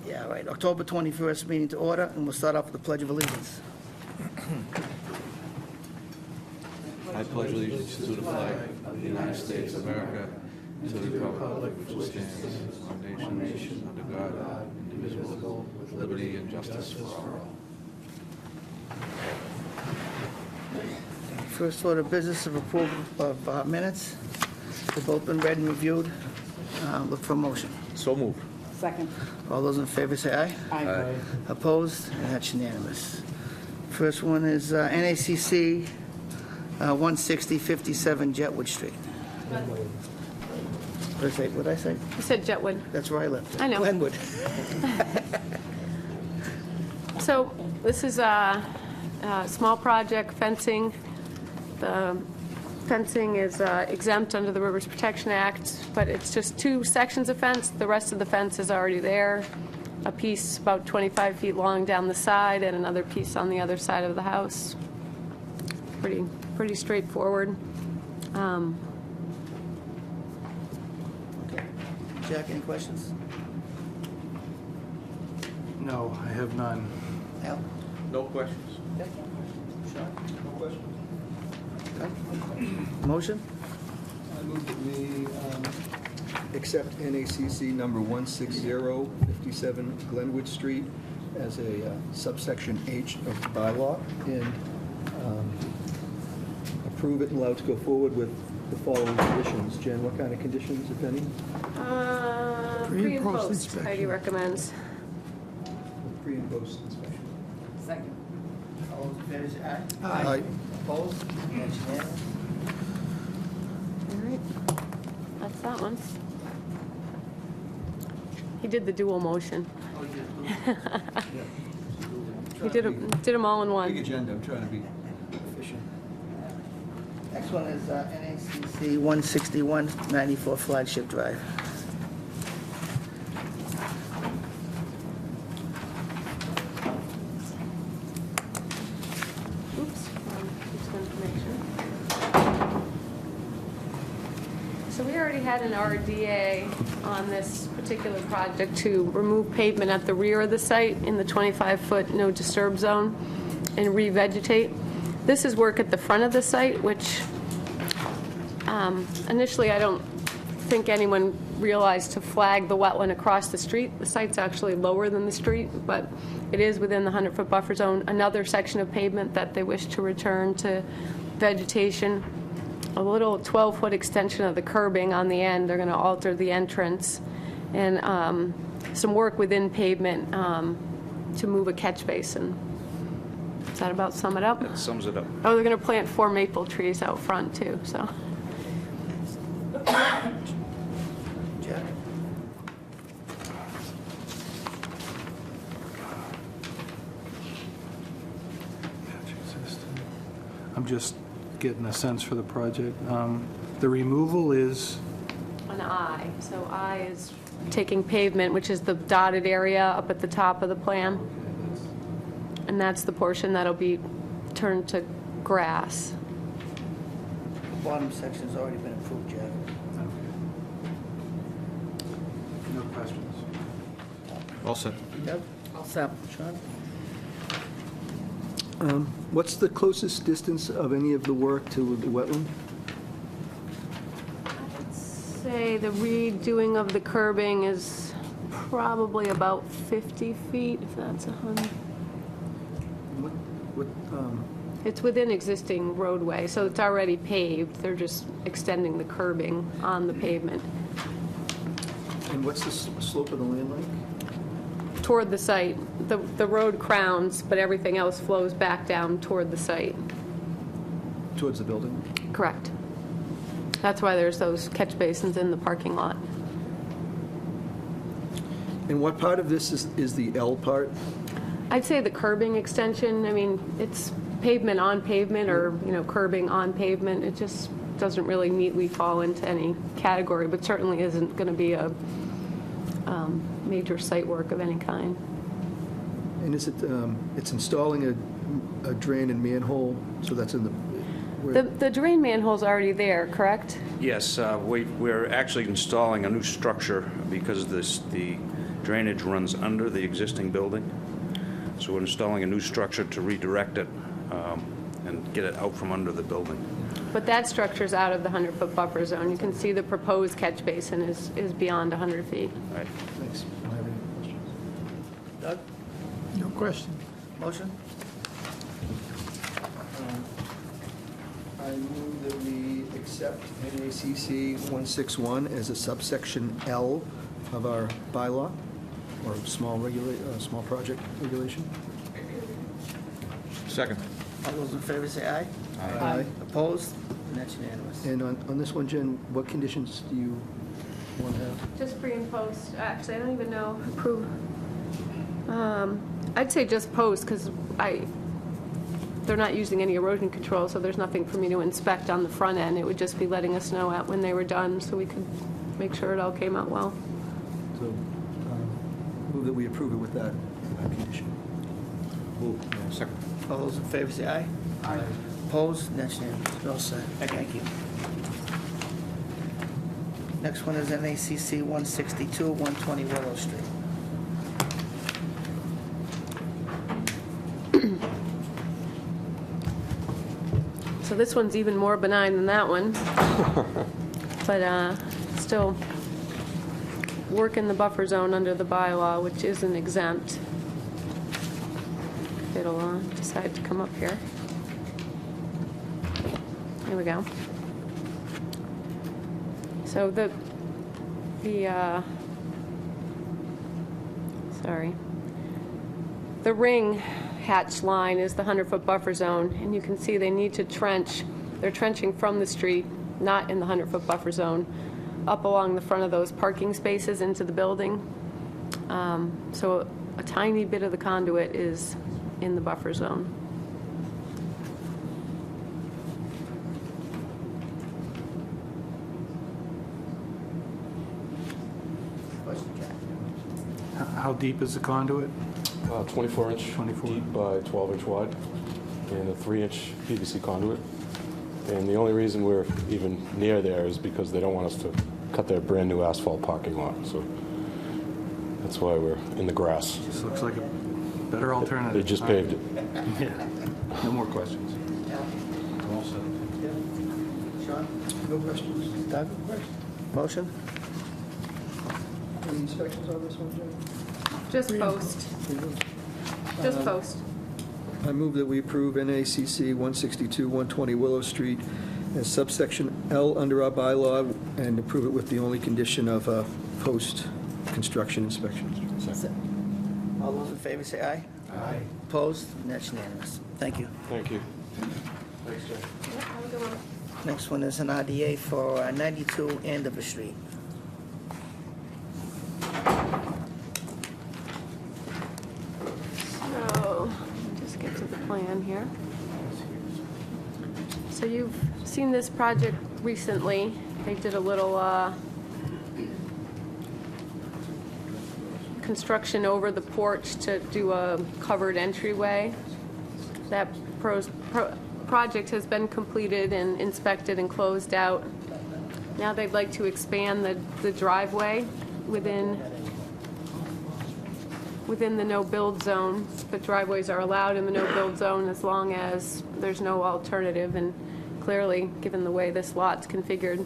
Yeah, right, October 21st meeting to order, and we'll start off with the Pledge of Allegiance. I pledge allegiance to the flag of the United States of America, and to the republic which stands one nation under God, indivisible, with liberty and justice for all. First order of business of approval of minutes. They've both been read and reviewed. Look for a motion. So moved. Second. All those in favor say aye. Aye. Opposed? And that's unanimous. First one is NACC 16057 Jetwood Street. What did I say? You said Jetwood. That's where I live. I know. Glenwood. So this is a small project, fencing. The fencing is exempt under the Rivers Protection Act, but it's just 2 sections of fence. The rest of the fence is already there. A piece about 25 feet long down the side and another piece on the other side of the house. Pretty straightforward. Okay. Jack, any questions? No, I have none. Al? No questions. Sean? No questions. Motion? I move that we accept NACC number 16057 Glenwood Street as a subsection H of the bylaw and approve it and allow it to go forward with the following conditions. Jen, what kind of conditions, if any? Pre and post, Heidi recommends. Pre and post inspection. Second. All those in favor say aye. Aye. Opposed? And that's unanimous. All right, that's that one. He did the dual motion. Oh, you did. He did them all in Big one. agenda, I'm trying to be efficient. Next one is NACC 16194 Flagship Drive. Oops, just wanted to make sure. So we already had an RDA on this particular project to remove pavement at the rear of the site in the 25-foot no disturb zone and revegetate. This is work at the front of the site, which initially I don't think anyone realized to flag the wetland across the street. The site's actually lower than the street, but it is within the 100-foot buffer zone. Another section of pavement that they wish to return to vegetation. A little 12-foot extension of the curbing on the end. They're going to alter the entrance. And some work within pavement to move a catch basin. Does that about sum it up? That sums it up. Oh, they're going to plant 4 maple trees out front, too, so. Jack? I'm just getting a sense for the project. The removal is, An I. So I is taking pavement, which is the dotted area up at the top of the plan. And that's the portion that'll be turned to grass. The bottom section's already been approved, Jack. no questions. All set. Yep. All set. Sean? What's the closest distance of any of the work to the wetland? I'd say the redoing of the curbing is probably about 50 feet, if that's 100. What, It's within existing roadway, so it's already paved. They're just extending the curbing on the pavement and what's the slope of the land like? toward the site. The road crowns, but everything else flows back down toward the site. Towards the building? Correct. That's why there's those catch basins in the parking lot. And what part of this is the L part? I'd say the curbing extension, I mean, it's pavement on pavement or, curbing on pavement. It just doesn't really neatly fall into any category, but certainly isn't going to be a major site work of any kind. And is it, it's installing a drain and manhole, so that's in the... The drain manhole's already there, correct? Yes, we're actually installing a new structure because the Drainage runs under the existing building, so we're installing a new structure to redirect it and get it out from under the building. But that structure's out of the 100-foot buffer zone. You can see the proposed catch basin is beyond 100 feet. Right. Thanks. Do I have any questions? Doug? No question. Motion? I move that we accept NACC 161 as a subsection L of our bylaw, or small project regulation. Second. All those in favor say aye. Aye. Opposed? And that's unanimous. And on this one, Jen, what conditions do you want to have? Just pre and post. Actually, I don't even know. Approve. I'd say just post, because they're not using any erosion control, so there's nothing for me to inspect on the front end. It would just be letting us know when they were done, so we could make sure it all came out well. So, move that we approve it with that condition. Second. All those in favor say aye. Aye. Opposed? And that's unanimous. All set. Thank you. Next one is NACC 162, 120 Willow Street. So this one's even more benign than that one. But still work in the buffer zone under the bylaw, which isn't exempt. It'll decide to come up here. There we go. So the ring hatch line is the 100-foot buffer zone, and you can see they need to trench. They're trenching from the street, not in the 100-foot buffer zone, up along the front of those parking spaces into the building. So a tiny bit of the conduit is in the buffer zone. Question, Jack? How deep is the conduit? 24-inch 24. deep by 12-inch wide, and a 3-inch PVC conduit. And the only reason we're even near there is because they don't want us to cut their brand-new asphalt parking lot. So that's why we're in the grass. This looks like a better alternative. They just paved it. Yeah. No more questions. All set. Sean? No questions? Doug? Motion? Any inspections on this one, Jen? Just post. Just post. I move that we approve NACC 162, 120 Willow Street as subsection L under our bylaw and approve it with the only condition of post-construction inspection. All those in favor say aye. Aye. Opposed? And that's unanimous. Thank you. Thank you. Thanks, Jen. Have a good one. Next one is an RDA for 92 Andover Street. So, just get to the plan here. So you've seen this project recently. They did a little construction over the porch to do a covered entryway. That project has been completed and inspected and closed out. Now they'd like to expand the driveway within the no-build zone. But driveways are allowed in the no-build zone as long as there's no alternative. And clearly, given the way this lot's configured,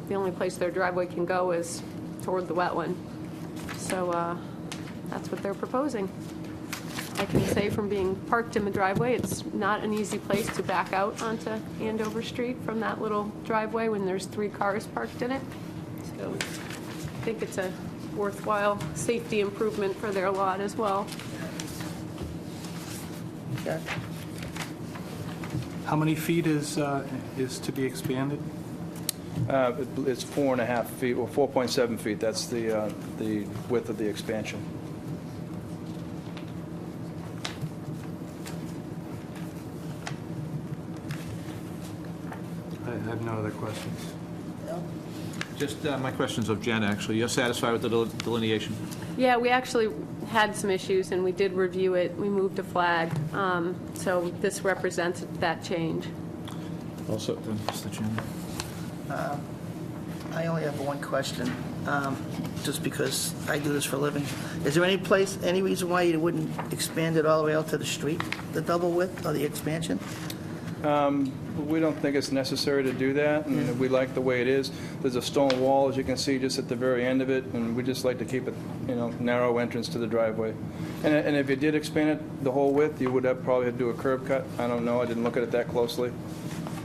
the only place their driveway can go is toward the wetland. So that's what they're proposing. I can say from being parked in the driveway, it's not an easy place to back out onto Andover Street from that little driveway when there's 3 cars parked in it. So I think it's a worthwhile safety improvement for their lot as well. Jack? How many feet is to be expanded? It's 4.5 feet, or 4.7 feet. That's the width of the expansion. I have no other questions. Just my questions of Jen, actually. You're satisfied with the delineation? Yeah, we actually had some issues, and we did review it. We moved a flag, so this represents that change. Also, Mr. Chairman. I only have one question. just because I do this for a living. Is there any reason why you wouldn't expand it all the way out to the street, the double width or the expansion? We don't think it's necessary to do that, and we like the way it is. There's a stone wall, as you can see, just at the very end of it, and we just like to keep it, narrow entrance to the driveway. And if you did expand it the whole width, you would have probably had to do a curb cut. I don't know, I didn't look at it that closely.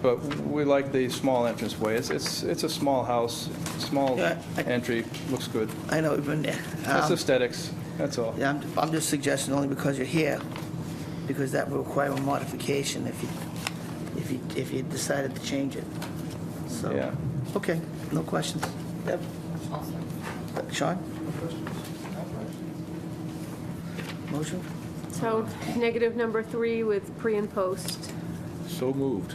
But we like the small entranceway. It's a small house, small Yeah, entry, looks good. I know you've been there. It's aesthetics, that's all. Yeah, I'm just suggesting only because you're here, because that would require a modification if you decided to change it. So, Yeah. okay, no questions. Deb? Sean? Motion? So negative number 3 with pre and post. So moved.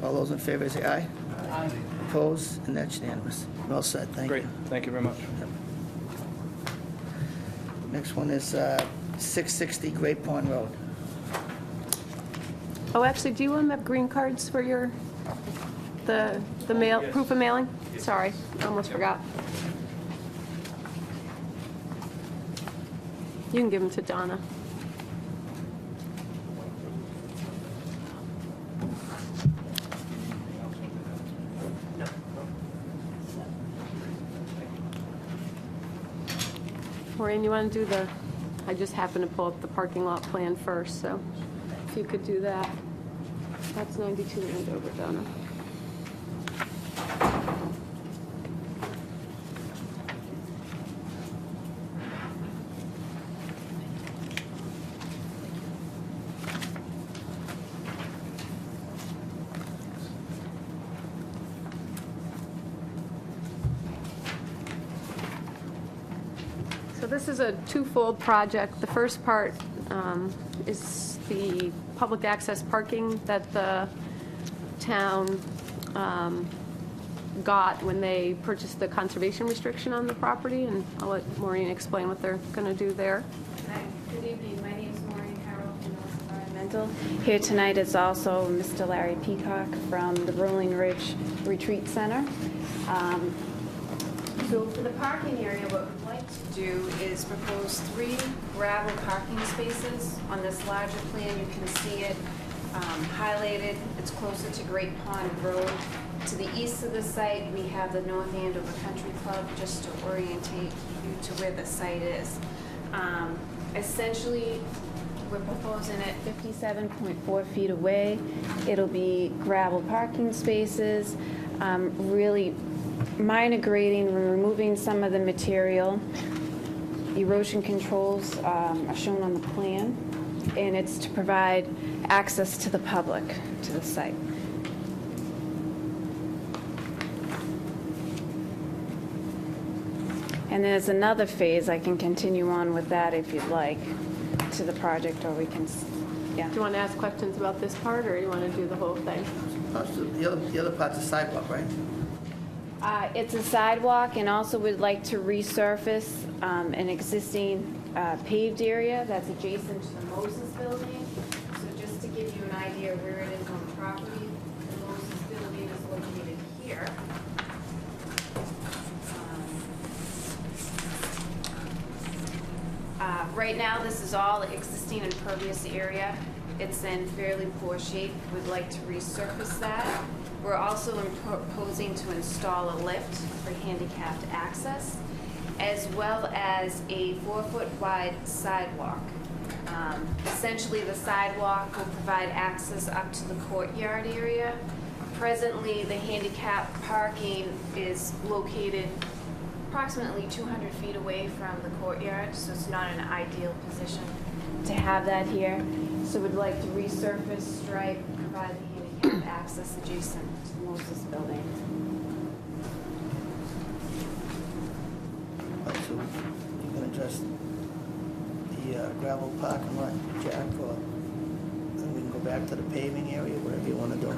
All those in favor say aye. Aye. Opposed? And that's unanimous. Well said, thank you. Great, thank you very much. Next one is 660 Great Pond Road. Oh, actually, do you want the green cards for the mail, proof of mailing? Sorry, I almost forgot. You can give them to Donna. Maureen, you want to do I just happened to pull up the parking lot plan first, so if you could do that. That's 92 Andover, Donna. So this is a twofold project. The first part is the public access parking that the town got when they purchased the conservation restriction on the property, and I'll let Maureen explain what they're going to do there. Hi, good evening. My name is Maureen Carroll from North Environmental. Here tonight is also Mr. Larry Peacock from the Rolling Ridge Retreat Center. So for the parking area, what we'd like to do is propose 3 gravel parking spaces. On this larger plan, you can see it highlighted. It's closer to Great Pond Road. To the east of the site, we have the North Andover Country Club, just to orientate you to where the site is. Essentially, we're proposing it 57.4 feet away. It'll be gravel parking spaces, really minor grading, we're removing some of the material. Erosion controls are shown on the plan, and it's to provide access to the public to the site. And there's another phase, I can continue on with that if you'd like, to the project, or we can, yeah. Do you want to ask questions about this part, or you want to do the whole thing? The other part's the sidewalk, right? It's a sidewalk, and also we'd like to resurface an existing paved area that's adjacent to the Moses Building. So just to give you an idea of where it is on the property, the Moses Building is located here. Right now, this is all existing impervious area. It's in fairly poor shape. We'd like to resurface that. We're also proposing to install a lift for handicapped access, as well as a 4-foot wide sidewalk. Essentially, the sidewalk will provide access up to the courtyard area. Presently, the handicap parking is located approximately 200 feet away from the courtyard, so it's not an ideal position to have that here. So we'd like to resurface, stripe, provide the handicap access adjacent to the Moses Building. So you can address the gravel parking lot, Jack, or then we can go back to the paving area, whatever you want to do.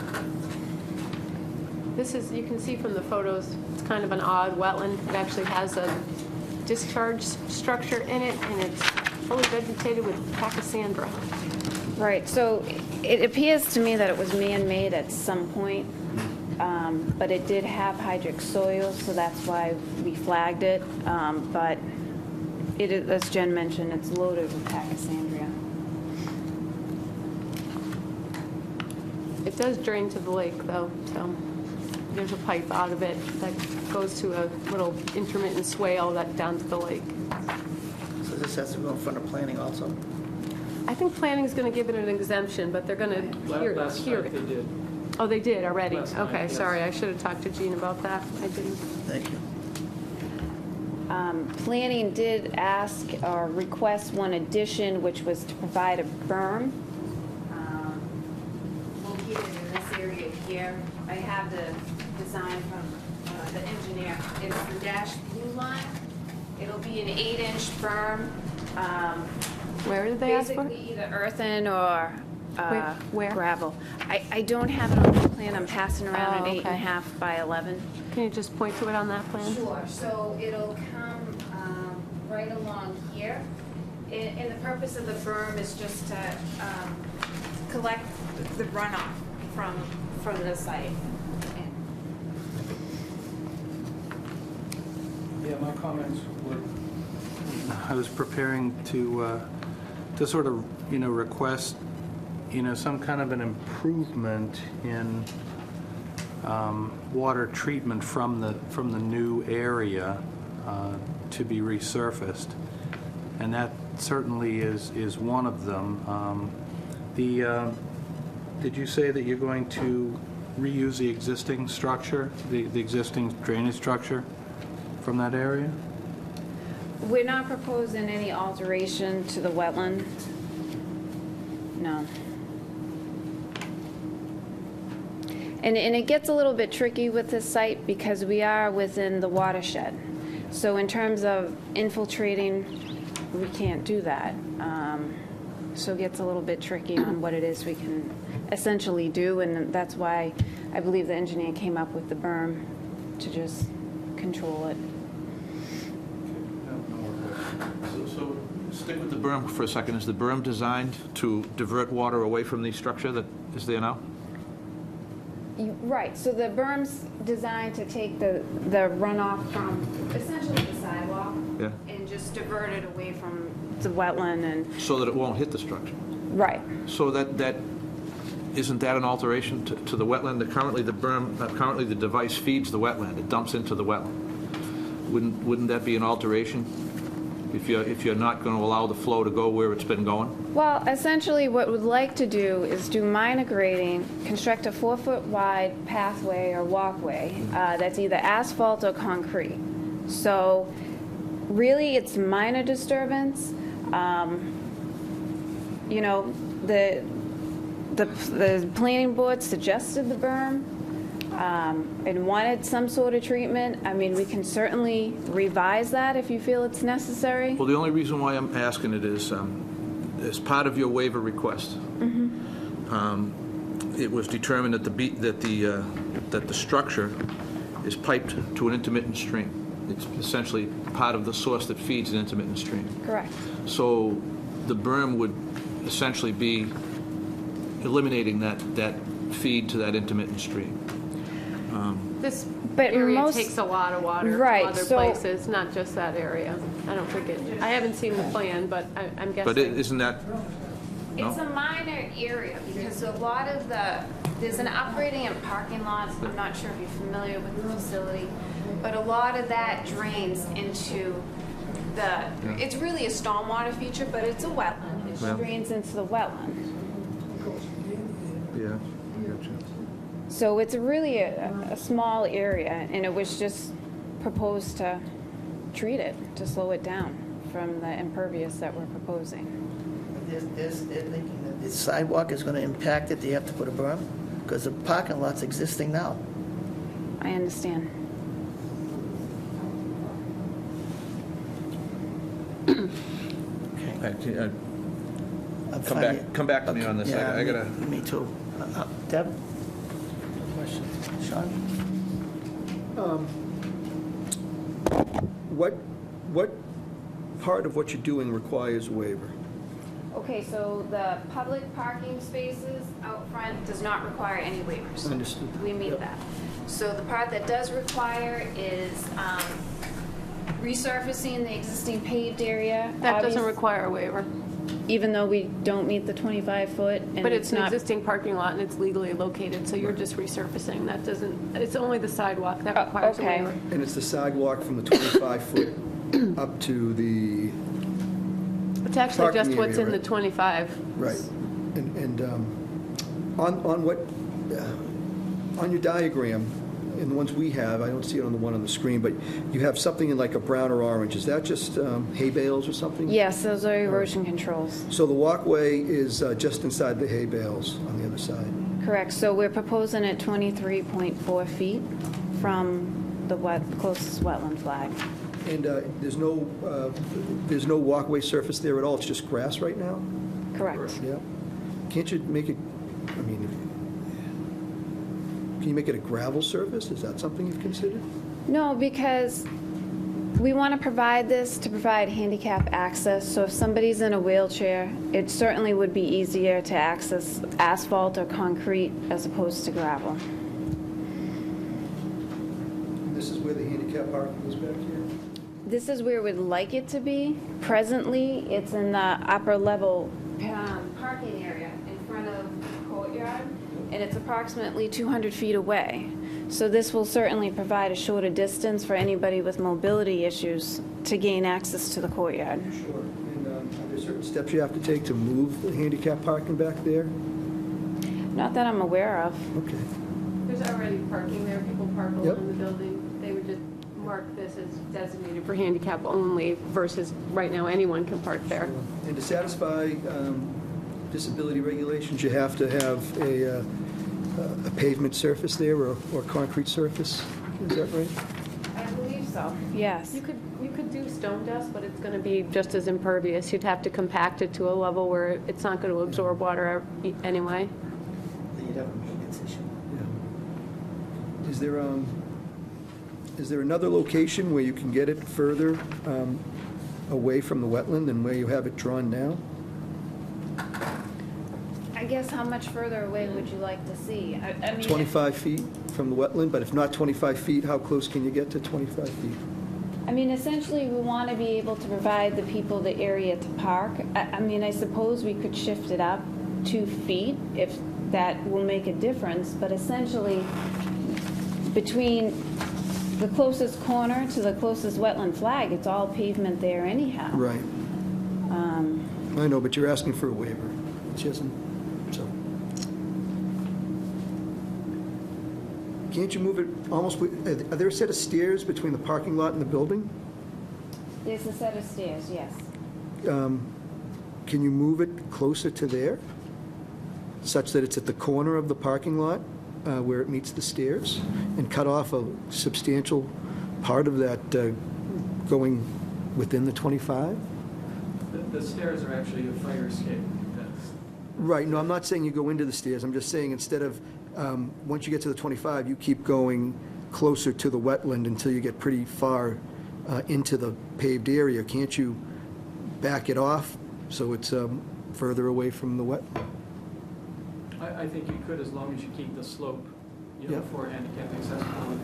This is, you can see from the photos, it's kind of an odd wetland. It actually has a discharge structure in it, and it's fully vegetated with pachysandra. Right, so it appears to me that it was man-made at some point. but it did have hydric soil, so that's why we flagged it. But it is, as Jen mentioned, it's loaded with pachysandria. It does drain to the lake, though, so there's a pipe out of it that goes to a little intermittent swale that down to the lake. So this has to go in front of planning also? I think planning's going to give it an exemption, but they're going to hear it. they did. Oh, they did already? Last night, Okay, yes. sorry, I should have talked to Jean about that. I didn't. Thank you. Planning did ask or request one addition, which was to provide a berm located in this area here. I have the design from the engineer. It's the dashed blue line. It'll be an 8-inch berm. Where did they ask for? Basically either earthen or Where? gravel. I don't have it on the plan. I'm passing around Oh, an okay. 8.5 by 11. Can you just point to it on that plan? Sure, so it'll come right along here. And the purpose of the berm is just to collect the runoff from the site. Yeah, my comments were, I was preparing to sort of, request, some kind of an improvement in water treatment from the new area to be resurfaced. And that certainly is one of them. Did you say that you're going to reuse the existing structure, the existing drainage structure from that area? We're not proposing any alteration to the wetland. No. And it gets a little bit tricky with this site because we are within the watershed. So in terms of infiltrating, we can't do that. So it gets a little bit tricky on what it is we can essentially do, and that's why I believe the engineer came up with the berm to just control it. So stick with the berm for a second. Is the berm designed to divert water away from the structure that is there now? Right, so the berm's designed to take the runoff from essentially the sidewalk Yeah. and just divert it away from the wetland and, So that it won't hit the structure? right. So isn't that an alteration to the wetland? Currently the berm, currently the device feeds the wetland, it dumps into the wetland. Wouldn't that be an alteration if you're not going to allow the flow to go where it's been going? Well, essentially what we'd like to do is do minor grading, construct a 4-foot wide pathway or walkway that's either asphalt or concrete. So really it's minor disturbance. The planning board suggested the berm and wanted some sort of treatment. I mean, we can certainly revise that if you feel it's necessary. Well, the only reason why I'm asking it is, as part of your waiver request, it was determined that the structure is piped to an intermittent stream. It's essentially part of the source that feeds an intermittent stream. Correct. So the berm would essentially be eliminating that feed to that intermittent stream. This But area most- takes a lot of water Right, from other so- places, not just that area. I don't think I haven't seen the plan, but I'm guessing. But isn't that, It's no? a minor area because a lot of there's an upgrading in parking lots. I'm not sure if you're familiar with the facility, but a lot of that drains into it's really a stormwater feature, but it's a wetland. It Yeah. drains into the wetland. Yeah, I got you. So it's really a small area, and it was just proposed to treat it, to slow it down from the impervious that we're proposing. They're thinking that the sidewalk is going to impact it, do you have to put a berm? Because the parking lot's existing now. I understand. Okay. I'm Come fine. back- come back to me on this. Yeah, I gotta- Me too. Deb? Question? Sean? What part of what you're doing requires a waiver? Okay, so the public parking spaces out front does not require any waivers. Understood. We meet Yep. that. So the part that does require is resurfacing the existing paved area. That doesn't require a waiver. Even though we don't meet the 25-foot and But it's an not. existing parking lot and it's legally located, so you're just resurfacing. That doesn't, it's only the sidewalk that requires a okay. waiver. And it's the sidewalk from the 25-foot up to the, It's actually just Parking what's area, in the right? 25. right. And on what, on your diagram, in the ones we have, I don't see it on the one on the screen, but you have something in like a brown or orange. Is that just hay bales or something? Yes, those are erosion controls. So the walkway is just inside the hay bales on the other side? Correct. So we're proposing at 23.4 feet from the closest wetland flag. And there's no walkway surface there at all? It's just grass right now? Correct. Yeah. Can't you make it, I mean, can you make it a gravel surface? Is that something you've considered? No, because we want to provide this to provide handicap access. So if somebody's in a wheelchair, it certainly would be easier to access asphalt or concrete as opposed to gravel. This is where the handicap parking is back here? This is where we'd like it to be. Presently, it's in the upper level parking area in front of the courtyard, and it's approximately 200 feet away. So this will certainly provide a shorter distance for anybody with mobility issues to gain access to the courtyard. Sure. And are there certain steps you have to take to move the handicap parking back there? Not that I'm aware of. Okay. There's already parking there. People park Yep. along the building. They would just mark this as designated for handicap only versus right now anyone can park there. And to satisfy disability regulations, you have to have a pavement surface there or concrete surface? Is that right? I believe so. Yes. You could do stone dust, but it's going to be just as impervious. You'd have to compact it to a level where it's not going to absorb water anyway. Then you'd have a maintenance issue. Yeah. Is there another location where you can get it further away from the wetland than where you have it drawn now? I guess how much further away would you like to see? I mean, 25 feet from the wetland, but if not 25 feet, how close can you get to 25 feet? I mean, essentially, we want to be able to provide the people the area to park. I mean, I suppose we could shift it up 2 feet if that will make a difference, but essentially, between the closest corner to the closest wetland flag, it's all pavement there anyhow. Right. I know, but you're asking for a waiver. She hasn't, so. Can't you move it almost, are there a set of stairs between the parking lot and the building? There's a set of stairs, yes. Can you move it closer to there, such that it's at the corner of the parking lot where it meets the stairs, and cut off a substantial part of that going within the 25? The stairs are actually a fire escape. That's Right, no, I'm not saying you go into the stairs, I'm just saying instead of, once you get to the 25, you keep going closer to the wetland until you get pretty far into the paved area. Can't you back it off so it's further away from the wet? I think you could, as long as you keep the slope, Yeah. for handicap accessibility.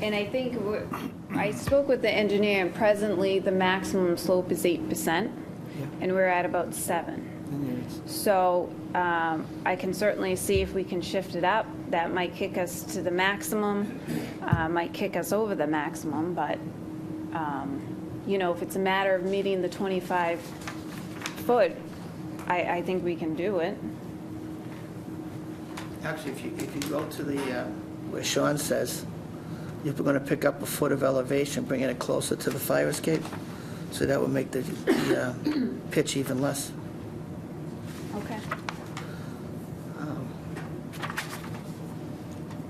And I think, I spoke with the engineer, and presently, the maximum slope is 8%, and we're at about 7. So I can certainly see if we can shift it up. That might kick us to the maximum, might kick us over the maximum, but, if it's a matter of meeting the 25-foot, I think we can do it. Actually, if you go to the, where Sean says, if we're going to pick up a foot of elevation, bringing it closer to the fire escape, so that would make the pitch even less. Okay.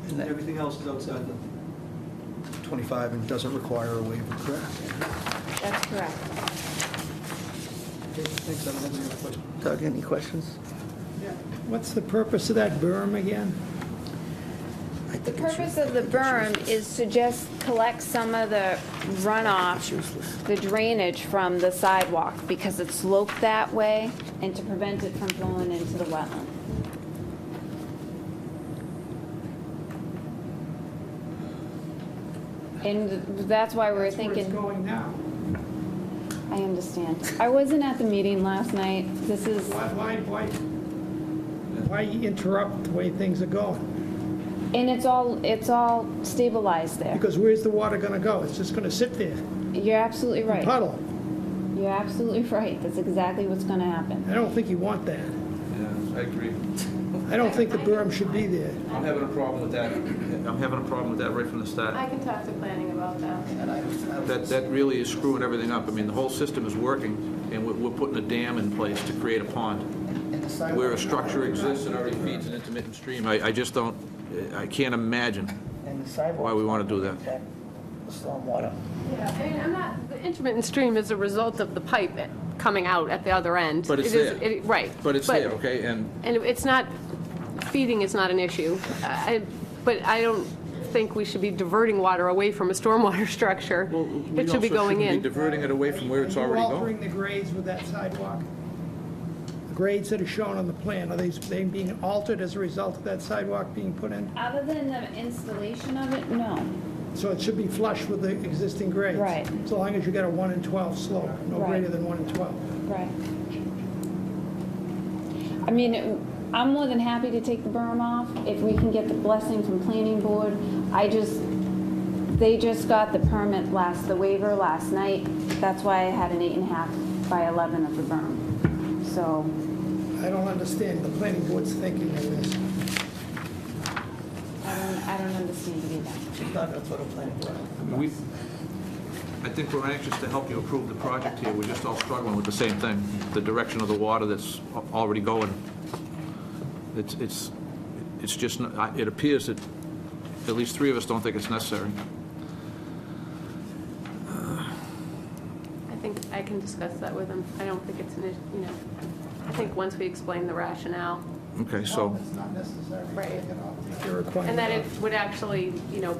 And that- Everything else is outside the 25 and doesn't require a waiver, correct? That's correct. Okay, thanks, I don't have any other questions. Doug, any questions? What's the purpose of that berm again? I The think it's purpose useless. of the berm is to just collect some of the runoff, It's useless. the drainage from the sidewalk, because it's sloped that way, and to prevent it from flowing into the wetland. And that's why we're That's where it's thinking, going now. I understand. I wasn't at the meeting last night. This is, Why interrupt the way things are going? and it's all stabilized there. Because where's the water gonna go? It's just gonna sit there, You're absolutely right. puddle. You're absolutely right. That's exactly what's gonna happen. I don't think you want that. Yeah, I agree. I don't think the berm should be there. I'm having a problem with that. I'm having a problem with that right from the start. I can talk to planning about that. And I was- That really is screwing everything up. I mean, the whole system is working, and we're putting a dam in place to create a pond. and the sidewalk- Where a structure exists and already feeds an intermittent stream, I just don't, I can't imagine. And the sidewalk. Why we wanna do that. The stormwater. Yeah, I mean, I'm not, the intermittent stream is a result of the pipe coming out at the other end. But it's It is- there. Right. But it's there, okay? And And it's not, feeding is not an issue. But I don't think we should be diverting water away from a stormwater structure. It should be going We also in. shouldn't be diverting it away from where it's Are you already altering going. the grades with that sidewalk? The grades that are shown on the plan, are they being altered as a result of that sidewalk being put in? Other than the installation of it, no. So it should be flush with the existing grades? Right. So long as you get a 1 in 12 slope, no Right. greater than 1 in 12. Right. I mean, I'm more than happy to take the berm off if we can get the blessing from planning board. They just got the permit the waiver last night. That's why I had an 8.5 by 11 of the berm. So, I don't understand the planning board's thinking of this. I don't understand it either. She's not gonna throw the planning board. I think we're anxious to help you approve the project here. We're just all struggling with the same thing, the direction of the water that's already going. It's just, it appears that at least 3 of us don't think it's necessary. I think I can discuss that with them. I don't think it's an issue, I think once we explain the rationale, Okay, so, It's not necessary. Right. Take it off. Take your requirement and that it off. would actually,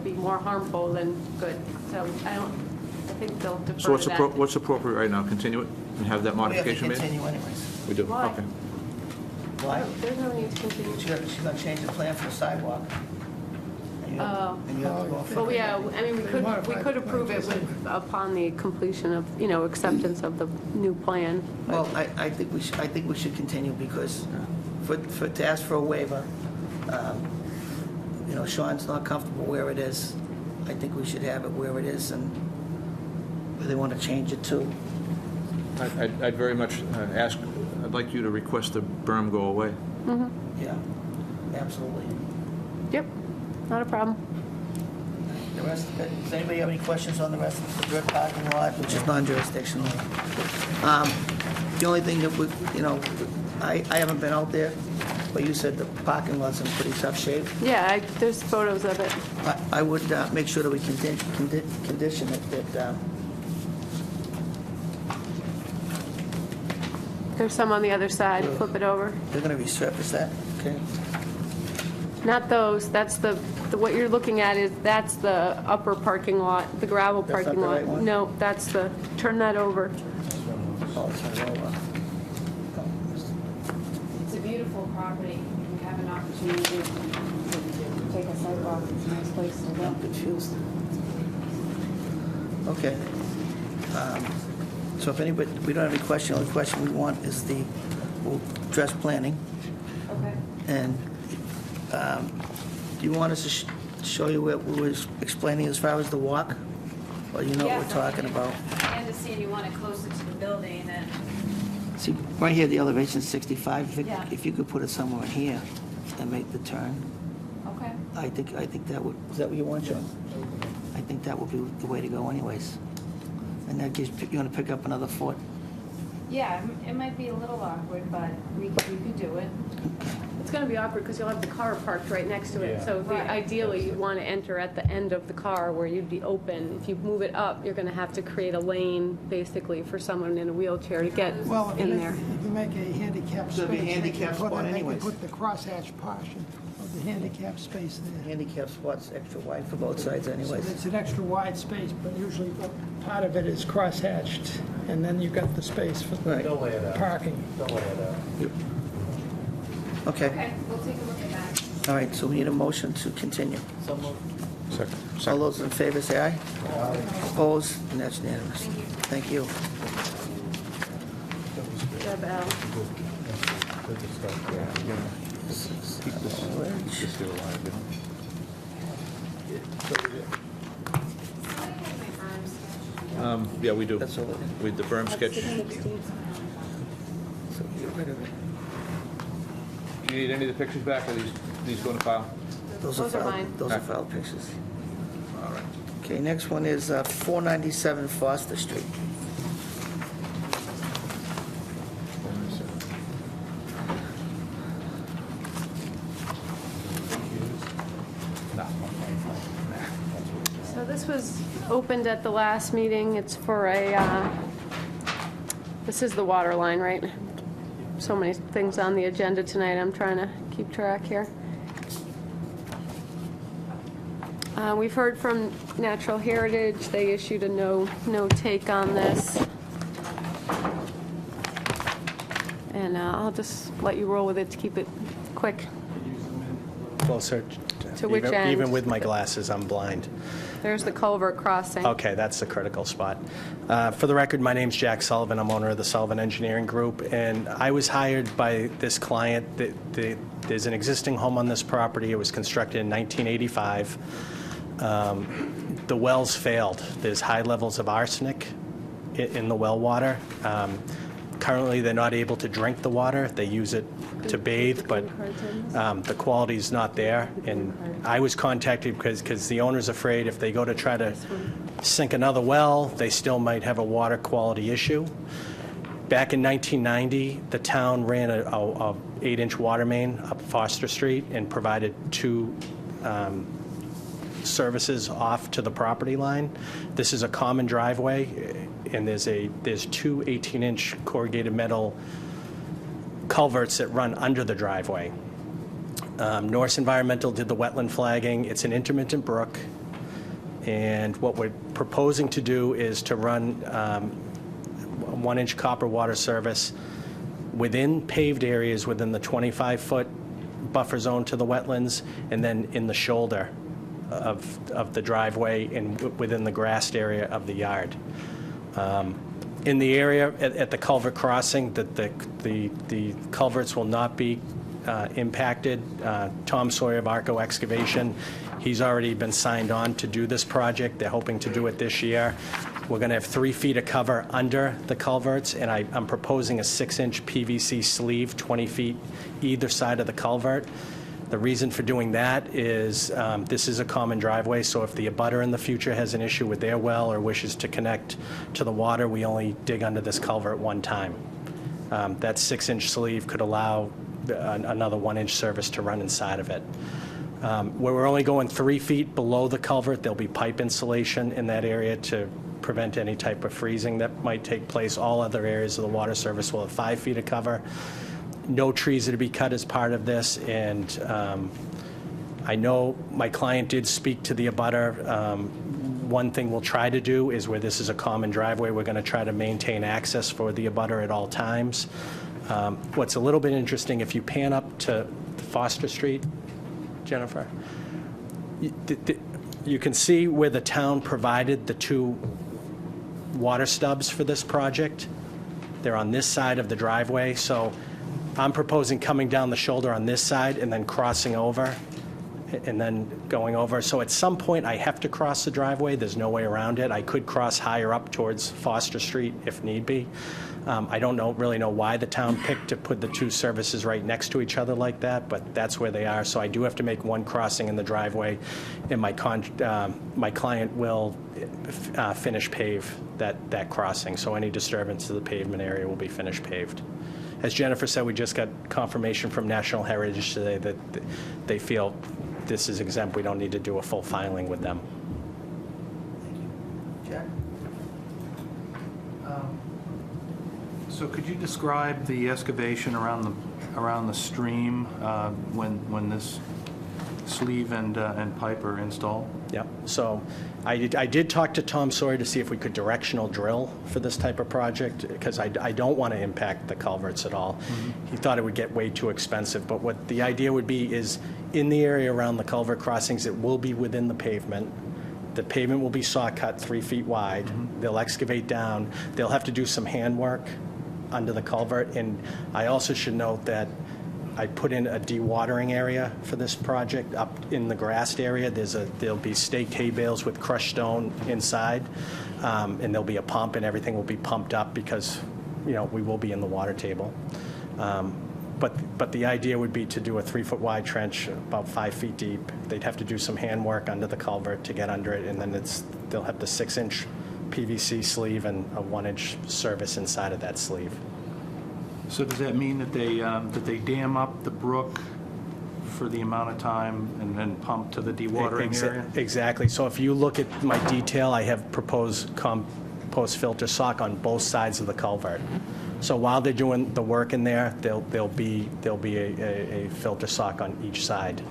be more harmful than good. So I think they'll defer so to that. what's appropriate right now? Continue it and have that We have to modification made? continue anyways. We do, Why? okay. Why? There's no need to continue. She's gonna change the plan for the sidewalk. And you have- Oh. And you have to go for Well, yeah, I mean, we could Modified approve it plan. upon the completion of, acceptance of the new plan. but- Well, I think we should continue because to ask for a waiver, Sean's not comfortable where it is. I think we should have it where it is and where they want to change it to. I'd very much I'd like you to request the berm go away. Yeah, absolutely. Yep, not a problem. The rest, does anybody have any questions on the rest of the dirt parking lot, which is non-jurisdictional? The only thing that I haven't been out there, but you said the parking lot's in pretty tough shape. Yeah, there's photos of it. I would make sure that we condition it that, There's some on the other side, flip it over. they're going to resurface that, okay? Not those, that's what you're looking at that's the upper parking lot, the gravel That's not parking the lot. right one? No, turn that over. Oh, it's not over. It's a beautiful property. If you have an opportunity to take a sidewalk, it's a nice place to go. I'm confused. Okay. So if anybody, we don't have any question, the only question we want is we'll address planning. Okay. And do you want us to show you what we were explaining as far as the walk? Or you know what we're talking about? I understand you want it closer to the building and See, right here, the elevation's 65. Yeah. If you could put it somewhere in here and make the turn, okay. I think that would, is that what you want, John? I think that would be the way to go anyways. And that gives, you're gonna pick up another foot. Yeah, it might be a little awkward, but we could do it. It's going to be awkward because you'll have the car parked right next to it. So ideally, you'd want to enter at the end of the car where you'd be open. If you move it up, you're going to have to create a lane, basically, for someone in a wheelchair to get Well, if in there. you make a handicap space. There'll be a they can handicap put spot it- anyways. They can put the crosshatch portion of the handicap space there. Handicap spot's extra wide for both sides So anyways. it's an extra wide space, but usually part of it is crosshatched, and then you've got the space for Right. parking. Okay, Okay, we'll take a look at that. all right, so we need a motion to continue. All those in favor say aye. Opposed? And that's unanimous. Thank you. Deb L. Just get a line, you know? Yeah, we do. That's all it is. With the berm sketch. So get rid of it. You need any of the pictures back, or these going to file? Those Those are filed- mine. Those are filed pictures. All right. Okay, next one is 497 Foster Street. So this was opened at the last meeting. It's for a, this is the water line, right? So many things on the agenda tonight, I'm trying to keep track here. We've heard from Natural Heritage. They issued a no take on this. And I'll just let you roll with it to keep it quick. Closer. To which end? Even with my glasses, I'm blind. There's the culvert crossing. Okay, that's the critical spot. For the record, my name's Jack Sullivan. I'm owner of the Sullivan Engineering Group, and I was hired by this client. There's an existing home on this property. It was constructed in 1985. The wells failed. There's high levels of arsenic in the well water. Currently, they're not able to drink the water. They use it to bathe, but the quality's not there. And I was contacted because the owner's afraid if they go to try to sink another well, they still might have a water quality issue. Back in 1990, the town ran a 8-inch water main up Foster Street and provided 2 services off to the property line. This is a common driveway, and there's 2 18-inch corrugated metal culverts that run under the driveway. Norse Environmental did the wetland flagging. It's an intermittent brook, and what we're proposing to do is to run a 1-inch copper water service within paved areas within the 25-foot buffer zone to the wetlands, and then in the shoulder of the driveway and within the grassed area of the yard. In the area at the culvert crossing, the culverts will not be impacted. Tom Sawyer of Arco Excavation, he's already been signed on to do this project. They're hoping to do it this year. We're going to have 3 feet of cover under the culverts, and I'm proposing a 6-inch PVC sleeve, 20 feet either side of the culvert. The reason for doing that is this is a common driveway, so if the abutter in the future has an issue with their well or wishes to connect to the water, we only dig under this culvert one time. That 6-inch sleeve could allow another 1-inch service to run inside of it. Where we're only going 3 feet below the culvert, there'll be pipe insulation in that area to prevent any type of freezing that might take place. All other areas of the water service will have 5 feet of cover. No trees are to be cut as part of this, and I know my client did speak to the abutter. One thing we'll try to do is where this is a common driveway, we're going to try to maintain access for the abutter at all times. What's a little bit interesting, if you pan up to Foster Street, Jennifer, you can see where the town provided the 2 water stubs for this project. They're on this side of the driveway, so I'm proposing coming down the shoulder on this side and then crossing over and then going over. So at some point, I have to cross the driveway. There's no way around it. I could cross higher up towards Foster Street if need be. I don't really know why the town picked to put the 2 services right next to each other like that, but that's where they are. So I do have to make one crossing in the driveway, and my client will finish pave that crossing. So any disturbance to the pavement area will be finished paved. As Jennifer said, we just got confirmation from National Heritage today that they feel this is exempt. We don't need to do a full filing with them. Jack? So could you describe the excavation around the stream when this sleeve and pipe are installed? Yep. So I did talk to Tom Sawyer to see if we could directional drill for this type of project, because I don't want to impact the culverts at all. He thought it would get way too expensive, but what the idea would be is in the area around the culvert crossings, it will be within the pavement. The pavement will be saw cut 3 feet wide. They'll excavate down. They'll have to do some handwork under the culvert. And I also should note that I put in a dewatering area for this project up in the grassed area. There'll be staked hay bales with crushed stone inside, and there'll be a pump, and everything will be pumped up because, we will be in the water table. But the idea would be to do a 3-foot wide trench, about 5 feet deep. They'd have to do some handwork under the culvert to get under it, and then they'll have the 6-inch PVC sleeve and a 1-inch service inside of that sleeve. So does that mean that they dam up the brook for the amount of time and then pump to the dewatering area? Exactly. So if you look at my detail, I have proposed compost filter sock on both sides of the culvert. So while they're doing the work in there, there'll be a filter sock on each side,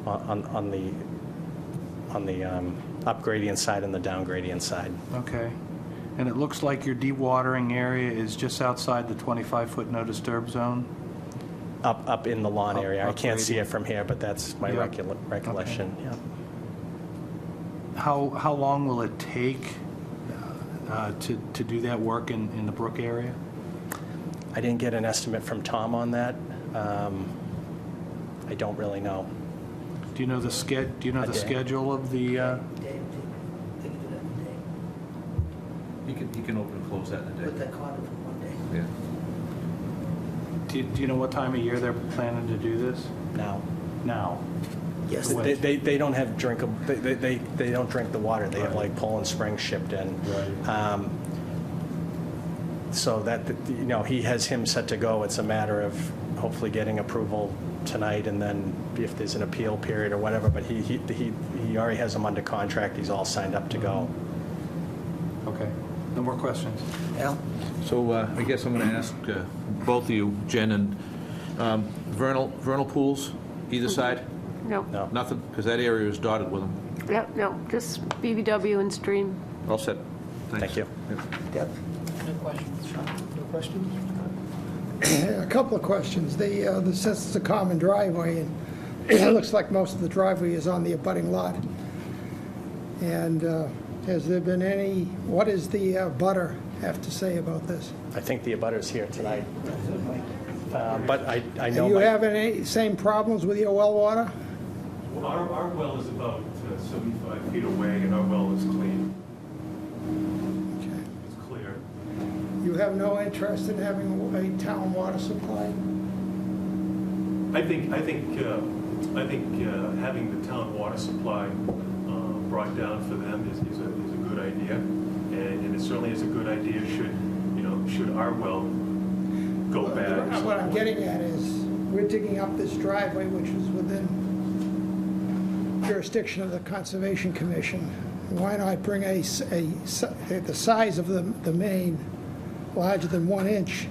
on the up gradient side and the down gradient side. Okay. And it looks like your dewatering area is just outside the 25-foot no disturb zone? Up in the lawn area. I can't see it gradient. from here, but that's my recollection. Okay. Yeah. How long will it take to do that work in the brook area? I didn't get an estimate from Tom on that. I don't really know. Do you know the schedule of the? He can open and close that in a day. Put that conduit for one day. Yeah. Do you know what time of year they're planning to do this? Now. Yes. They don't have drinkable. They don't drink the water. They have like Poland Spring shipped in. Right. So that he has him set to go. It's a matter of hopefully getting approval tonight, and then if there's an appeal period or whatever. But he already has them under contract. He's all signed up to go. Okay. No more questions. Al? So I guess I'm going to ask both of you, Jen and vernal pools, either side? No. Nothing? Because that area is dotted with them. Yep, no, just BBW and stream. All set. Thank you. Deb? No questions, Sean? No questions? A couple of questions. Since it's a common driveway, and it looks like most of the driveway is on the abutting lot. And has there been what does the butter have to say about this? I think the abutter's here tonight. But I know. Are you having any same problems with your well water? Well, our well is about 75 feet away, and our well is clean. Okay. It's clear. You have no interest in having a town water supply? I think having the town water supply brought down for them is a good idea, and it certainly is a good idea should our well go bad. What I'm getting at is, we're digging up this driveway, which is within jurisdiction of the Conservation Commission. Why not bring the size of the main larger than 1 inch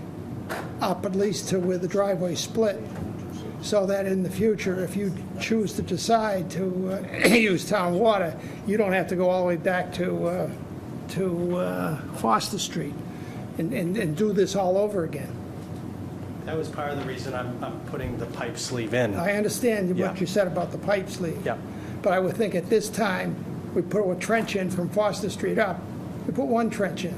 up at least to where the driveway split, so that in the future, if you choose to decide to use town water, you don't have to go all the way back to Foster Street and do this all over again. That was part of the reason I'm putting the pipe sleeve in. I understand what you said about the pipe sleeve. Yeah. But I would think at this time, we put a trench in from Foster Street up. We put one trench in,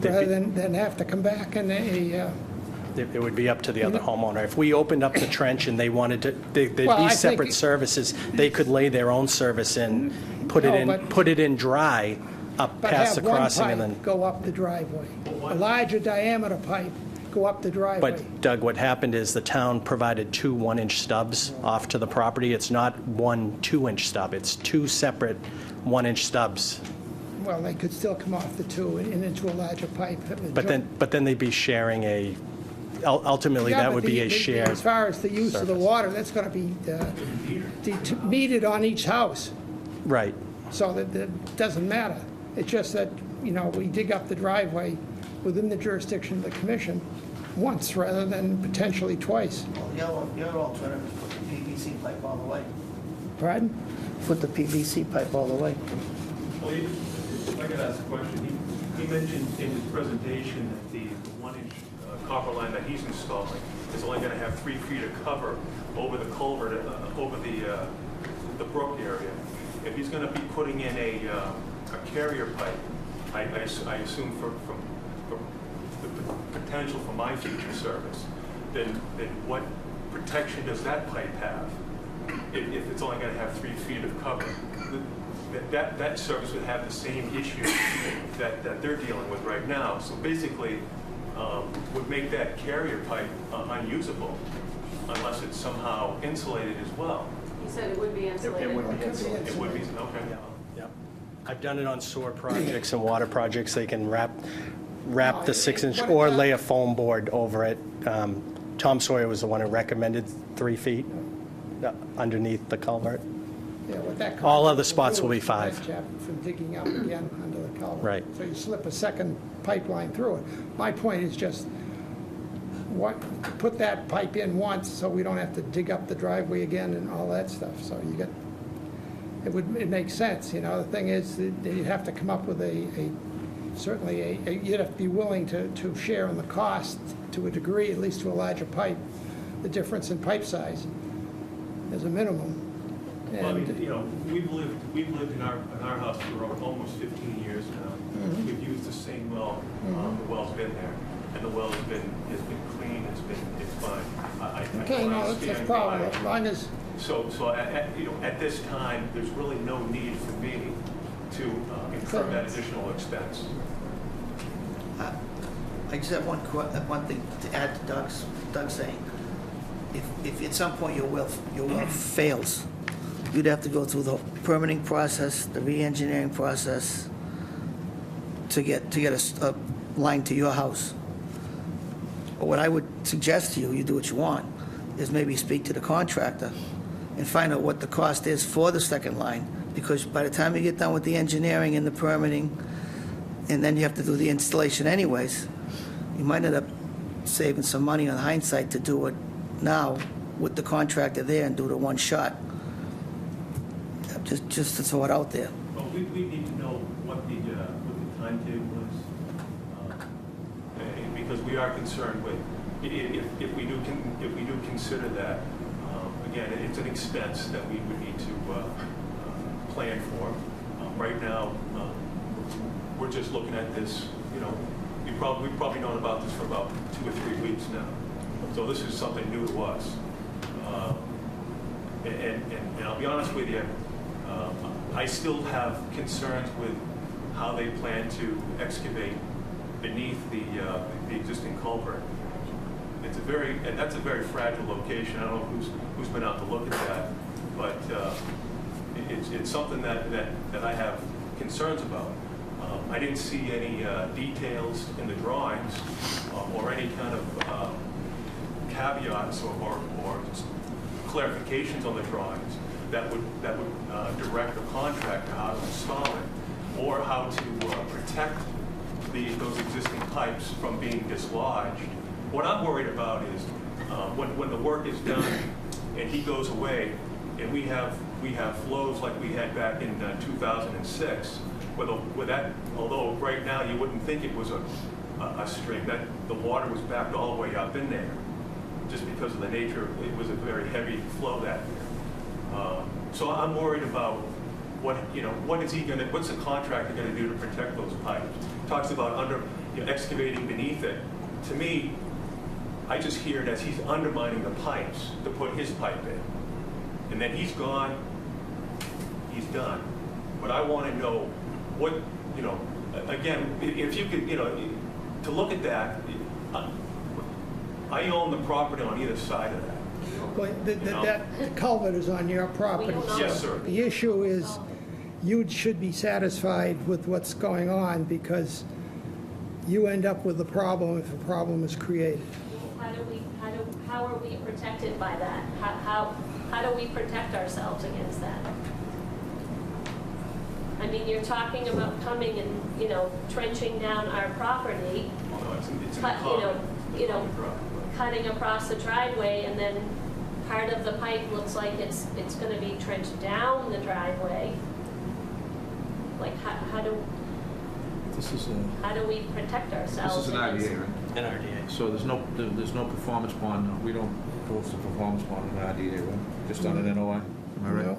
rather than have to come back and It would be up to the other homeowner. If we opened up the trench and they wanted to, there'd be separate services, they could lay their own service in, put it in dry up past the crossing, and then. But have one pipe go up the driveway. A larger diameter pipe go up the driveway. But Doug, what happened is the town provided 2 1-inch stubs off to the property. It's not 1 2-inch stub. It's 2 separate 1-inch stubs. Well, they could still come off the 2 and into a larger pipe. But then they'd be sharing ultimately that would be a shared. As far as the use of the water, that's going to be metered on each house. Right. So that doesn't matter. It's just that, we dig up the driveway within the jurisdiction of the commission once rather than potentially twice. Well, the other alternative is put the PVC pipe all the way. Pardon? Put the PVC pipe all the way. Well, if I could ask a question, he mentioned in his presentation that the 1-inch copper line that he's installing is only going to have 3 feet of cover over the culvert, over the brook area. If he's going to be putting in a carrier pipe, I assume for the potential for my future service, then what protection does that pipe have if it's only going to have 3 feet of cover? That service would have the same issue that they're dealing with right now. So basically, would make that carrier pipe unusable unless it's somehow insulated as well. He said it would be insulated. It would be insulated. It would be, okay. Yep. I've done it on sewer projects and water projects. They can wrap the 6-inch or lay a foam board over it. Tom Sawyer was the one who recommended 3 feet underneath the culvert. Yeah, what that All culvert other spots will be do is 5. prevent you from digging up again under the culvert. Right. So you slip a second pipeline through it. My point is just, put that pipe in once so we don't have to dig up the driveway again and all that stuff. So you get, it makes sense, you know. The thing is, that you'd have to come up with certainly you'd have to be willing to share in the cost to a degree, at least to a larger pipe, the difference in pipe size as a minimum. Well, I mean, you know, we've lived in our house for almost 15 years now. Mhm. We've used the same well. The well's been there, and the well has been clean. It's fine. I Okay, no, that's probably, as long as, So at this time, there's really no need for me to incur that additional expense. I just have one thing to add to Doug's saying. If at some point your well fails, you'd have to go through the permitting process, the re-engineering process to get a line to your house. But what I would suggest to you, you do what you want, is maybe speak to the contractor and find out what the cost is for the second line, because by the time you get done with the engineering and the permitting, and then you have to do the installation anyways, you might end up saving some money on hindsight to do it now with the contractor there and do it at one shot. Just to throw it out there. Well, we need to know what the timetable is, because we are concerned with, if we do consider that, again, it's an expense that we would need to plan for. Right now, we're just looking at this, you know, we've probably known about this for about 2 or 3 weeks now. So this is something new to us. And I'll be honest with you, I still have concerns with how they plan to excavate beneath the existing culvert. That's a very fragile location. I don't know who's been out to look at that, but it's something that I have concerns about. I didn't see any details in the drawings or any kind of caveats or clarifications on the drawings that would direct the contractor how to install it or how to protect those existing pipes from being dislodged. What I'm worried about is when the work is done and he goes away and we have flows like we had back in 2006, with that, although right now you wouldn't think it was a stream, that the water was backed all the way up in there, just because of the nature. It was a very heavy flow that year. So I'm worried about what's the contractor going to do to protect those pipes? Talks about excavating beneath it. To me, I just hear it as he's undermining the pipes to put his pipe in, and then he's gone. He's done. But I want to know what, again, if you could, to look at that. I own the property on either side of that. well, that culvert is on your property. Yes, sir. The issue is, you should be satisfied with what's going on, because you end up with a problem if a problem is created. How are we protected by that? How do we protect ourselves against that? I mean, you're talking about coming and, trenching down our property, It's cutting across the driveway and then part of the pipe looks like it's going to be trenched down the driveway. Like, how do we protect ourselves? This is an against- RDA, right? An RDA. So there's no performance bond, we don't post a performance bond in an RDA, right? Just on an NOI, am I right? No.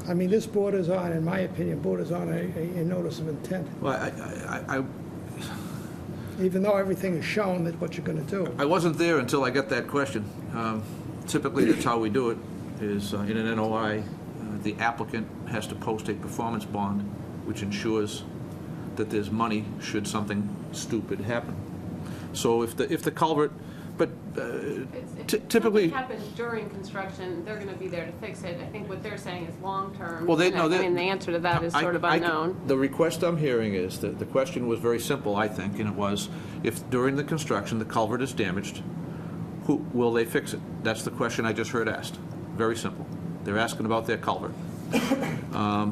I mean, this borders on, in my opinion, borders on a notice of intent, Well, even though everything is shown that what you're going to do. I wasn't there until I got that question. Typically, that's how we do it, is in an NOI, the applicant has to post a performance bond, which ensures that there's money should something stupid happen. So if the culvert, but If typically... something happens during construction, they're going to be there to fix it. I think what they're saying is long-term. Well, I mean, the answer to that is sort of unknown. The request I'm hearing is that the question was very simple, I think, and it was, if during the construction the culvert is damaged, who will they fix it? That's the question I just heard asked. Very simple. They're asking about their culvert.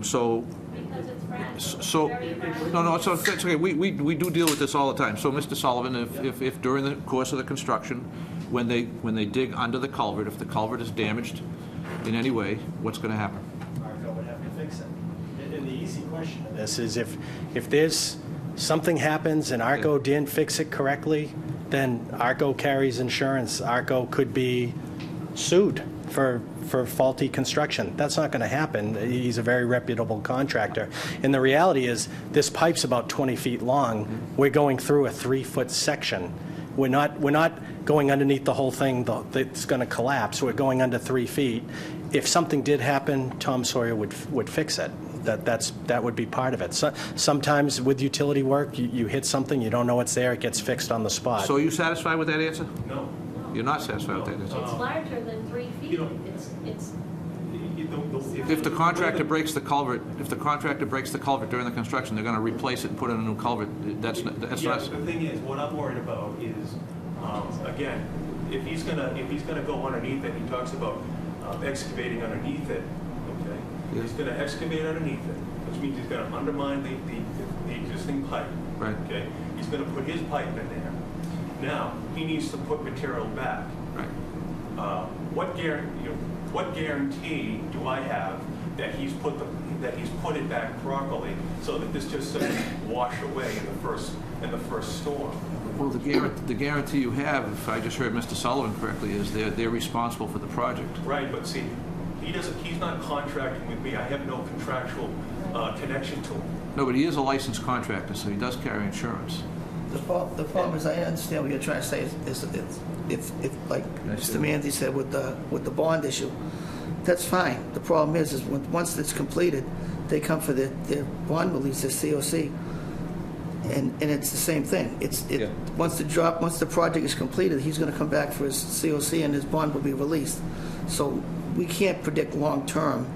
So, no, it's okay. We do deal with this all the time. So, Mr. Sullivan, if during the course of the construction, when they dig under the culvert, if the culvert is damaged in any way, what's going to happen? ARCO would have to fix it. And the easy question of this is if there's something happens and ARCO didn't fix it correctly, then ARCO carries insurance. ARCO could be sued for faulty construction. That's not going to happen. He's a very reputable contractor. And the reality is, this pipe's about 20 feet long. We're going through a 3-foot section. We're not going underneath the whole thing that's going to collapse. We're going under 3 feet. If something did happen, Tom Sawyer would fix it. That would be part of it. So, sometimes with utility work, you hit something, you don't know it's there, it gets fixed on the spot. So are you satisfied with that answer? No. You're not satisfied with that answer? It's larger than 3 feet. If the contractor breaks the culvert, during the construction, they're going to replace it and put in a new culvert. That's Yeah, not. the thing is, what I'm worried about is, again, if he's gonna go underneath it, he talks about excavating underneath it, okay? Yeah. He's gonna excavate underneath it, which means he's gonna undermine the existing pipe. Right. Okay? He's gonna put his pipe in there. Now, he needs to put material back. Right. What guarantee do I have that he's put it back properly so that this just doesn't wash away in the first storm? Well, the guarantee you have, if I just heard Mr. Sullivan correctly, is they're responsible for the project. Right, but see, he's not contracting with me. I have no contractual connection to him. No, but he is a licensed contractor, so he does carry insurance. The problem is, I understand what you're trying to say, is it's like Mr. Manzi said with the bond issue, that's fine. The problem is once it's completed, they come for their bond release, their COC, and it's the same thing. Once the project is completed, he's going to come back for his COC and his bond will be released. So we can't predict long-term,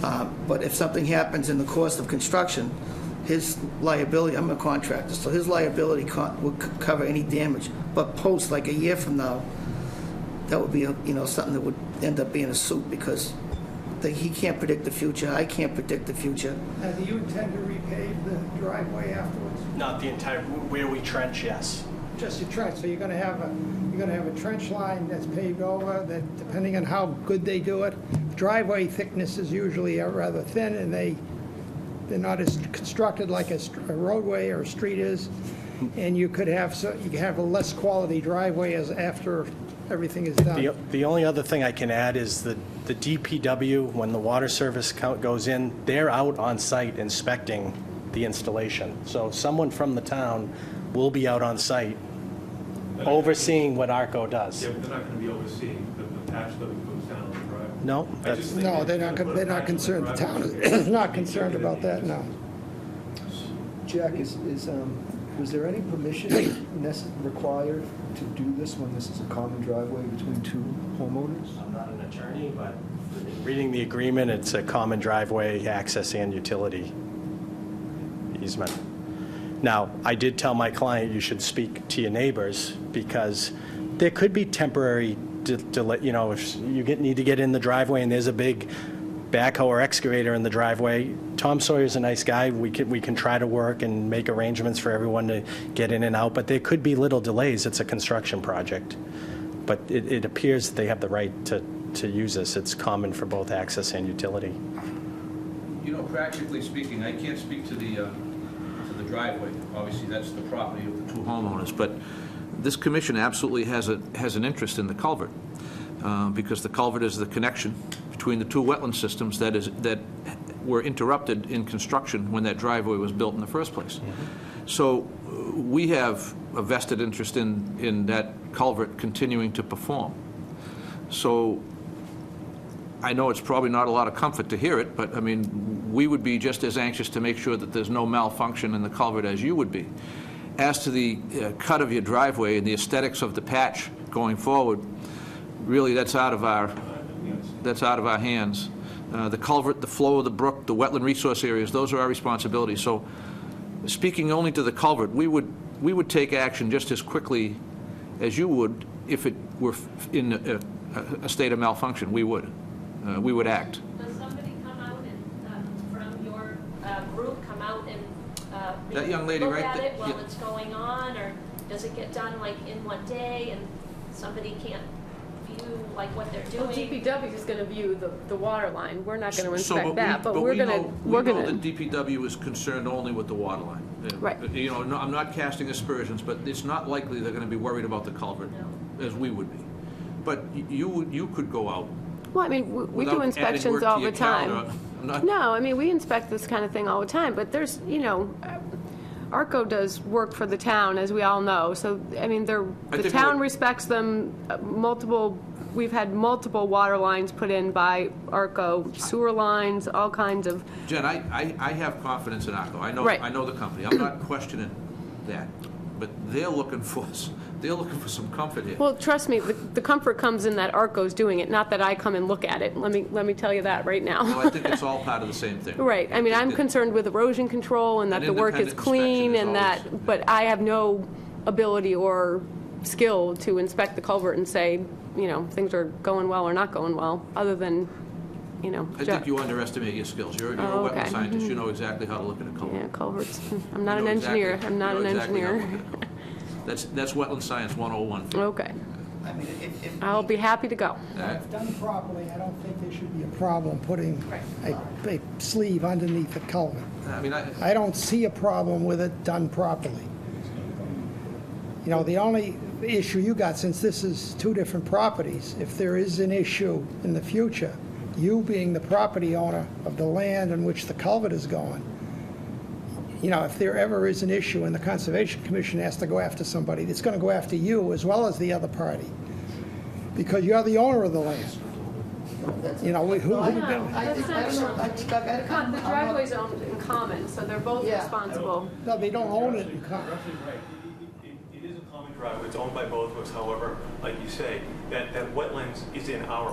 but if something happens in the course of construction, his liability, I'm a contractor, so his liability would cover any damage. But post, like a year from now, that would be something that would end up being a suit, because he can't predict the future, I can't predict the future. Now, do you intend to repave the driveway afterwards? Not the entire, where we trench, yes. Just your trench, so you're going to have a trench line that's paved over, that depending on how good they do it, driveway thickness is usually rather thin, and they're not as constructed like a roadway or a street is, and you could have a less quality driveway as after everything is done. The only other thing I can add is the DPW, when the water service goes in, they're out on site inspecting the installation. So someone from the town will be out on site overseeing what ARCO does. Yeah, but they're not going to be overseeing the patch that goes down the driveway. No, No, they're not concerned. The town is not concerned about that, no. Jack, was there any permission required to do this when this is a common driveway between two homeowners? I'm not an attorney, but reading the agreement, it's a common driveway access and utility easement. Now, I did tell my client you should speak to your neighbors, because there could be temporary delay. If you need to get in the driveway and there's a big backhoe or excavator in the driveway, Tom Sawyer's a nice guy. We can try to work and make arrangements for everyone to get in and out, but there could be little delays. It's a construction project. But it appears that they have the right to use this. It's common for both access and utility. You know, practically speaking, I can't speak to the driveway. Obviously, that's the property of the two homeowners, but this commission absolutely has an interest in the culvert, because the culvert is the connection between the two wetland systems that were interrupted in construction when that driveway was built in the first place. So we have a vested interest in that culvert continuing to perform. So I know it's probably not a lot of comfort to hear it, but I mean, we would be just as anxious to make sure that there's no malfunction in the culvert as you would be. As to the cut of your driveway and the aesthetics of the patch going forward, really that's out of our hands. The culvert, the flow of the brook, the wetland resource areas, those are our responsibilities. So speaking only to the culvert, we would take action just as quickly as you would if it were in a state of malfunction. We would act. Does somebody come out and, from your group, come out and That young lady look right at there, it while yeah. it's going on, or does it get done like in one day and somebody can't view like what they're Well, doing? DPW is going to view the water line. We're not going to So, inspect that, but we we're going to, know that DPW is concerned only with the water line. Right. You know, I'm not casting aspersions, but it's not likely they're going to be worried about the culvert as we would be. But you could go out. well, I mean, we without do adding inspections work to all your the time. calendar. I'm not- No, I mean, we inspect this kind of thing all the time, but there's, you know, ARCO does work for the town, as we all know. So, I mean, the think town what- respects them. We've had multiple water lines put in by ARCO, sewer lines, all kinds of, Jen, I have confidence in ARCO. I Right. know the company. I'm not questioning that. But they're looking for some comfort here. well, trust me, the comfort comes in that ARCO's doing it, not that I come and look at it. Let me tell you that right now. Well, I think it's all part of the same thing. Right, I mean, I'm concerned with erosion control and that the work is independent clean inspection and is that, but I have no ability or skill to inspect the culvert and say, you know, things are going well or not going well, other than, you know. I think you underestimate your skills. You're a Oh, wetland okay. scientist. You know exactly how to look at a culvert. Yeah, culverts, I'm not You an know exactly- engineer, I'm not you an know exactly how to engineer. look at it. That's wetland science 101. Okay, I mean, if I'll be happy to go. If done properly, I don't think there should be a problem putting a sleeve underneath the culvert. I mean, I don't see a problem with it done properly. You know, the only issue you got, since this is two different properties, if there is an issue in the future, you being the property owner of the land in which the culvert is going, you know, if there ever is an issue and the Conservation Commission has to go after somebody, it's going to go after you as well as the other party, because you're the owner of the land. You know, who I would think, I think The driveway's owned in common, so they're both Yeah. responsible. No, they don't own it in common. Roughly right. It is a common driveway, it's owned by both of us, however, like you say, that wetlands is in our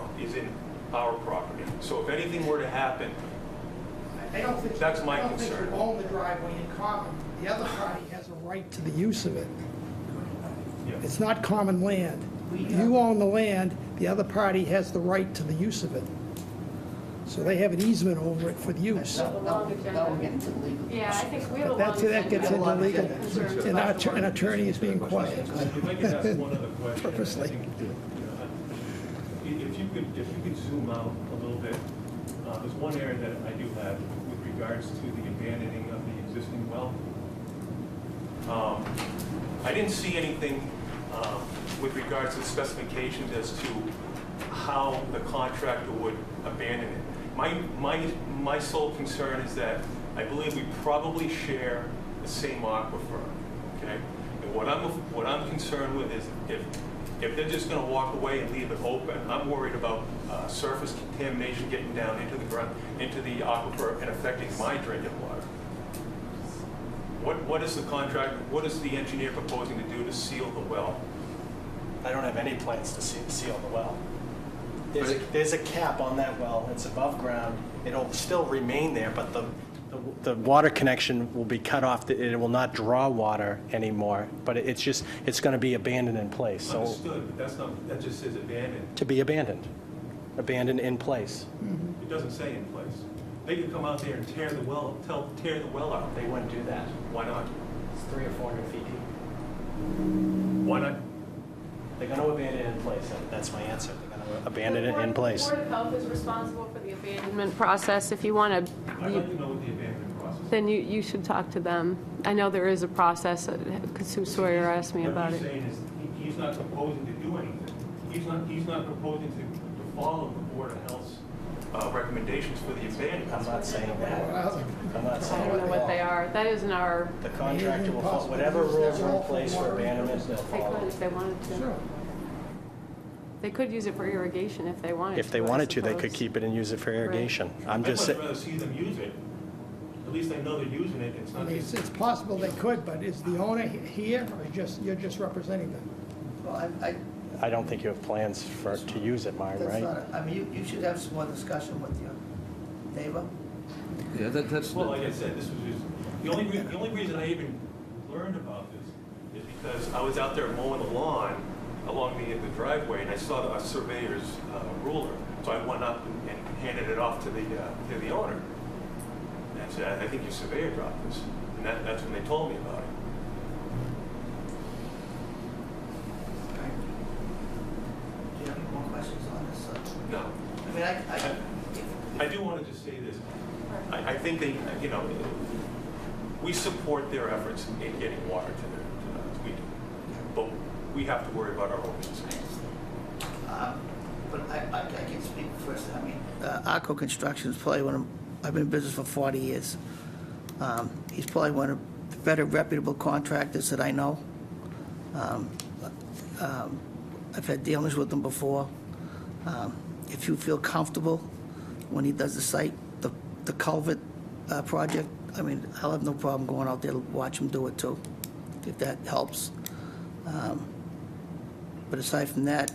property. So if anything were to happen, I don't think, That's my I don't think concern. you own the driveway in common. The other party has a right to the use of it. Yeah. It's not common land. You own the land, the other party has the right to the use of it. So they have an easement over it for the use. that will get into legal. Yeah, I think we have a But long that gets into long legal, agenda. and an attorney is being quiet. if I could ask one other question. Purposely. I think, if you could zoom out a little bit, there's one area that I do have with regards to the abandoning of the existing well. I didn't see anything with regards to the specifications as to how the contractor would abandon it. My sole concern is that I believe we probably share the same aquifer, okay? And what I'm concerned with is if they're just gonna walk away and leave it open, I'm worried about surface contamination getting down into the ground, into the aquifer and affecting my drinking water. What is the engineer proposing to do to seal the well? I don't have any plans to seal the well. There's a cap on that well, it's above ground, it'll still remain there, but the water connection will be cut off, it will not draw water anymore, but it's going to be abandoned in place, so. Understood, but that just says abandoned. To be abandoned in place. It doesn't say in place. They could come out there and tear the well out. They wouldn't do that. Why not? It's 300 or 400 feet deep. Why not? They're going to abandon it in place. That's my answer. They're going to abandon it in place. The Board of Health is responsible for the abandonment process. If you want to, I'd like to know what the abandonment process is. then you should talk to them. I know there is a process, because Sue Sawyer asked me about What he's it. saying is, he's not proposing to do anything. He's not proposing to follow the Board of Health's recommendations for the abandonment. I'm not saying that. I'm not I saying don't know what they are. That isn't our, The contractor will follow whatever rules are in place for abandonment, they'll they follow. could if they wanted to. They could use it for irrigation if they wanted to. If they wanted to, they could suppose. keep it and use it for irrigation. I'm just I'd much rather see them use it. At least I know they're using it. It's I not mean, just... it's possible they could, but is the owner here, or you're just representing them? Well, I don't think you have plans to use it, Martin, that's right? not, I mean, you should have some more discussion with your neighbor. Yeah, that's... Well, like I said, this was just, the only reason I even learned about this is because I was out there mowing the lawn along the driveway, and I saw a surveyor's ruler. So I went up and handed it off to the owner. And I said, I think your surveyor dropped this. And that's when they told me about it. Do you have any more questions on this? No. I mean, I do want to just say this. I think they, you know, we support their efforts in getting water to we do. But we have to worry about our own needs. But I can speak first. I mean, Arco Construction is probably one of, I've been in business for 40 years. He's probably one of the better reputable contractors that I know. I've had dealings with him before. If you feel comfortable when he does the site, the culvert project, I mean, I'll have no problem going out there to watch him do it too, if that helps. But aside from that,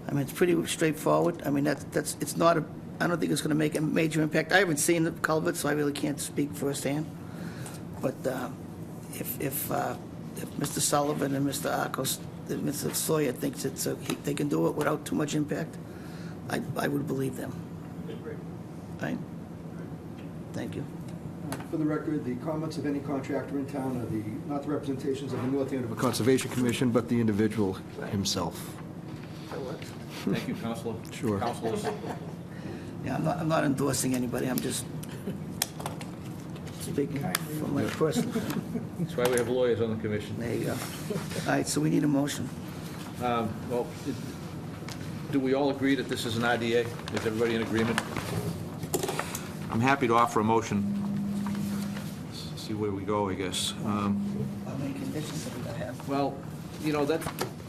I mean, it's pretty straightforward. I mean, it's not a, I don't think it's going to make a major impact. I haven't seen the culvert, so I really can't speak firsthand. But if Mr. Sullivan and Mr. Arcos, and Mr. Sawyer thinks they can do it without too much impact, I would believe them. Right? Thank you. For the record, the comments of any contractor in town are not the representations of the North Andover Conservation Commission, but the individual himself. Thank you, Counselor. Sure. Counselors. Yeah, I'm not endorsing anybody, I'm just speaking from my personal. That's why we have lawyers on the commission. There you go. All right, so we need a motion. Well, do we all agree that this is an IDA? Is everybody in agreement? I'm happy to offer a motion. See where we go, I guess. How many conditions have we got to have? Well, you know,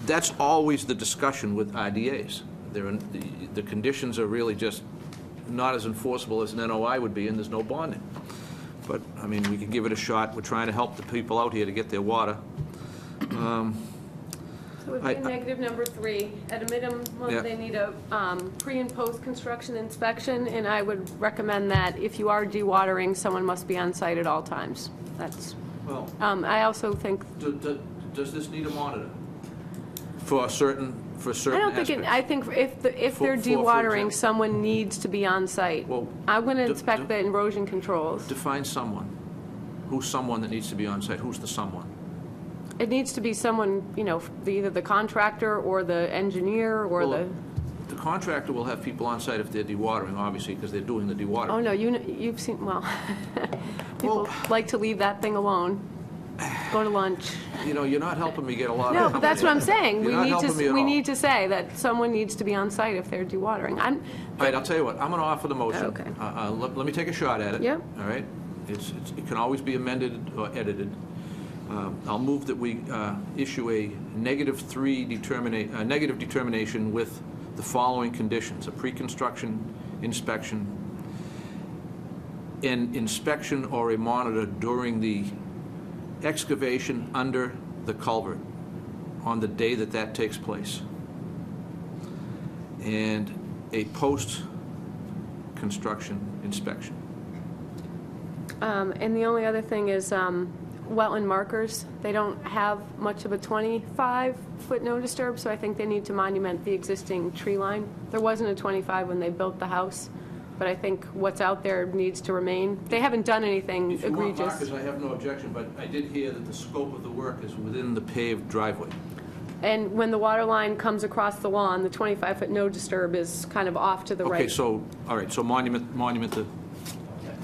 that's always the discussion with IDAs. The conditions are really just not as enforceable as an NOI would be, and there's no bonding. But, I mean, we can give it a shot. We're trying to help the people out here to get their water. So it would be negative number 3. At a minimum, Yeah. they need a pre- and post-construction inspection, and I would recommend that if you are dewatering, someone must be on site at all times. That's, Well, I also think, does this need a monitor? For certain I don't think, aspects? I think if they're For dewatering, example. someone needs to be on site. Well, I'm going to inspect the erosion controls. Define someone. Who's someone that needs to be on site? Who's the someone? It needs to be someone, you know, either the contractor or the engineer or Well, the... The contractor will have people on site if they're dewatering, obviously, because they're doing the dewatering. Oh, no, you've seen, well, people like to leave that thing alone, go to lunch. You know, you're not helping me get a lot of... No, but that's what I'm saying. You're not helping me at all. need to say that someone needs to be on site if they're dewatering. All right, I'll tell you what, I'm going to offer the motion. Okay. Let me take a shot at it. Yep. All right? It can always be amended or edited. I'll move that we issue a negative determination with the following conditions: a pre-construction inspection, an inspection or a monitor during the excavation under the culvert on the day that takes place, and a post-construction inspection. And the only other thing is wetland markers. They don't have much of a 25-foot no disturb, so I think they need to monument the existing tree line. There wasn't a 25 when they built the house, but I think what's out there needs to remain. They haven't done anything If you want egregious. markers, I have no objection, but I did hear that the scope of the work is within the paved driveway. And when the water line comes across the lawn, the 25-foot no disturb is kind of off to the right. Okay, so, all right, so monument to,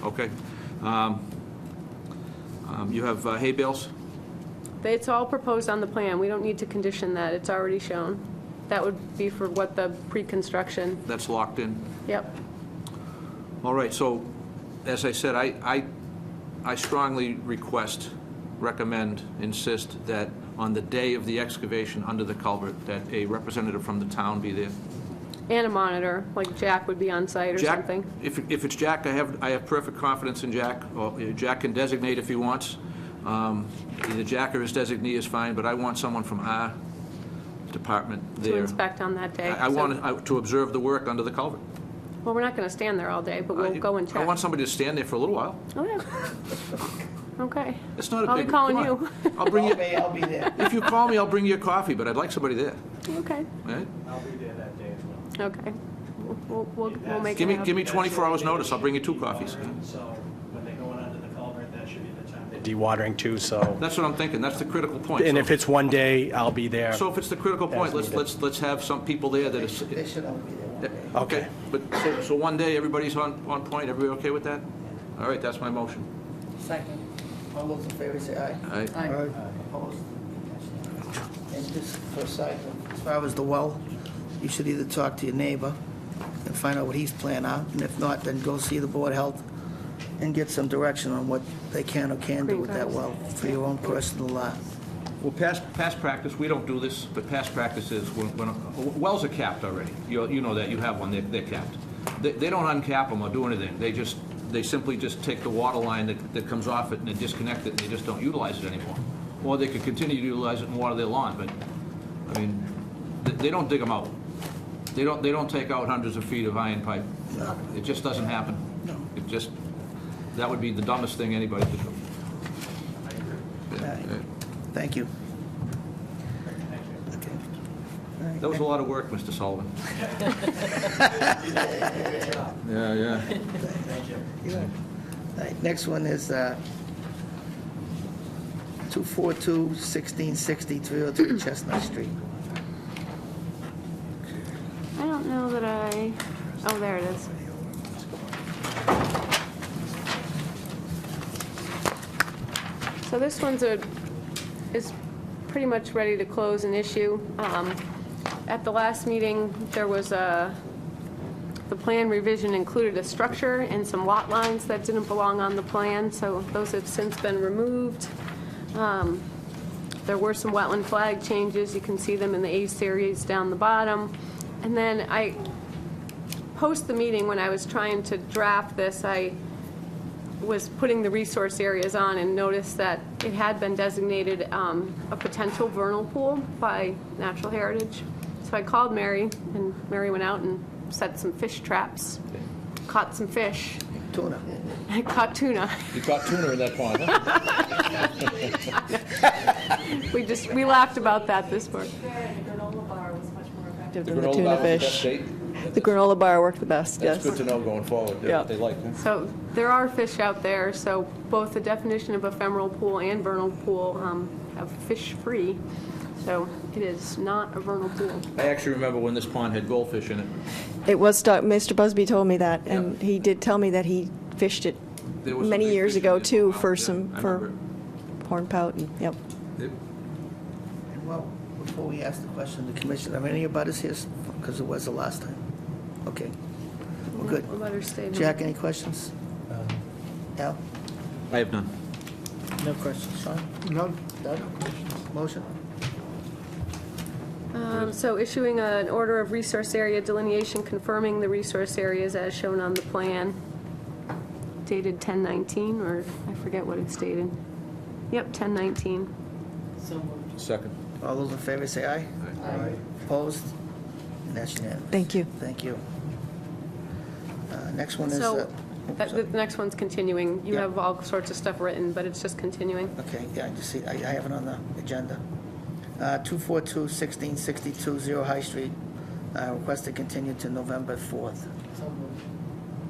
okay. You have hay bales? It's all proposed on the plan. We don't need to condition that. It's already shown. That would be for what the pre-construction. That's locked in? Yep. All right, so, as I said, I strongly request, recommend, insist that on the day of the excavation under the culvert, that a representative from the town be there. And a monitor, like Jack would be on site or Jack, something. if it's Jack, I have perfect confidence in Jack. Or Jack can designate if he wants. Either Jack or his designee is fine, but I want someone from our department there. To inspect on that day. I want to observe the work under the culvert. Well, we're not going to stand there all day, but we'll go and check. I want somebody to stand there for a little while. Oh, yeah. Okay. It's not a I'll big... be calling come on. you. I'll bring you... I'll be there. If you call me, I'll bring you a coffee, but I'd like somebody there. Okay. All right? I'll be there that day as well. Okay. We'll make Give it me happen. 24 hours notice. I'll bring you 2 coffees. So when they're going under the culvert, that should be the time. Dewatering too, so. That's what I'm thinking. That's the critical point. And So- if it's one day, I'll be there. So if it's the critical point, As needed. let's have some people there that is... They should all be there one day. Okay, but, so one day, everybody's on point, everybody okay with that? All right, that's my motion. Second. All those in favor say aye. Aye. Aye. Opposed? And just for a side, as far as the well, you should either talk to your neighbor and find out what he's planning out, and if not, then go see the Board of Health and get some direction on what they can or can't do with that well for your own personal Well, past practice, we don't do this, but past practice is when wells are capped already. You know that, you have one, they're capped. They don't uncap them or do anything. They simply just take the water line that comes off it and they disconnect it and they just don't utilize it anymore. Or they could continue to utilize it and water their lawn, but, I mean, they don't dig them out. They don't take out hundreds of feet of iron pipe. It just doesn't happen. It just, that would be the dumbest thing anybody could do. Thank you. That was a lot of work, Mr. Sullivan. Yeah. All right, next one is 242-1660 303 Chestnut Street. I don't know that I, oh, there it is. So this one's is pretty much ready to close and issue. At the last meeting, there was the plan revision included a structure and some lot lines that didn't belong on the plan, so those have since been removed. There were some wetland flag changes. You can see them in the A series down the bottom. And then post the meeting, when I was trying to draft this, I was putting the resource areas on and noticed that it had been designated a potential vernal pool by Natural Heritage. So I called Mary, and Mary went out and set some fish traps, caught some fish. Tuna. I caught tuna. You caught tuna in that pond, huh? We laughed about that this morning. The granola bar was much more effective The than the granola tuna bar was the best fish. bait? The granola bar worked the best, yes. That's good to know going forward, Yeah. what they like, huh? So there are fish out there, so both the definition of ephemeral pool and vernal pool have fish free. So it is not a vernal pool. I actually remember when this pond had goldfish in it. It was, Mr. Busby told me that, and he did tell me that he fished it There was some many big years fish ago in it. too Wow, for yeah, some, I for remember horn pout, and, yep. it. Well, before we ask the question, the commission, are any abutters here? Because it was the last time. Okay, we're good. We'll let her stay. Jack, any questions? Al? I have none. No questions. Sean? None. Doug? Motion? So issuing an order of resource area delineation confirming the resource areas as shown on the plan, dated 10/19, or I forget what it's dated. Yep, 10/19. Second. All those in favor say aye. Aye. Opposed? And that's unanimous. Thank you. Thank you. Next one is... So the next one's continuing. You Yeah. have all sorts of stuff written, but it's just continuing. Okay, yeah, I just see, I have it on the agenda. 242-1662 Zero High Street, request to continue to November 4th.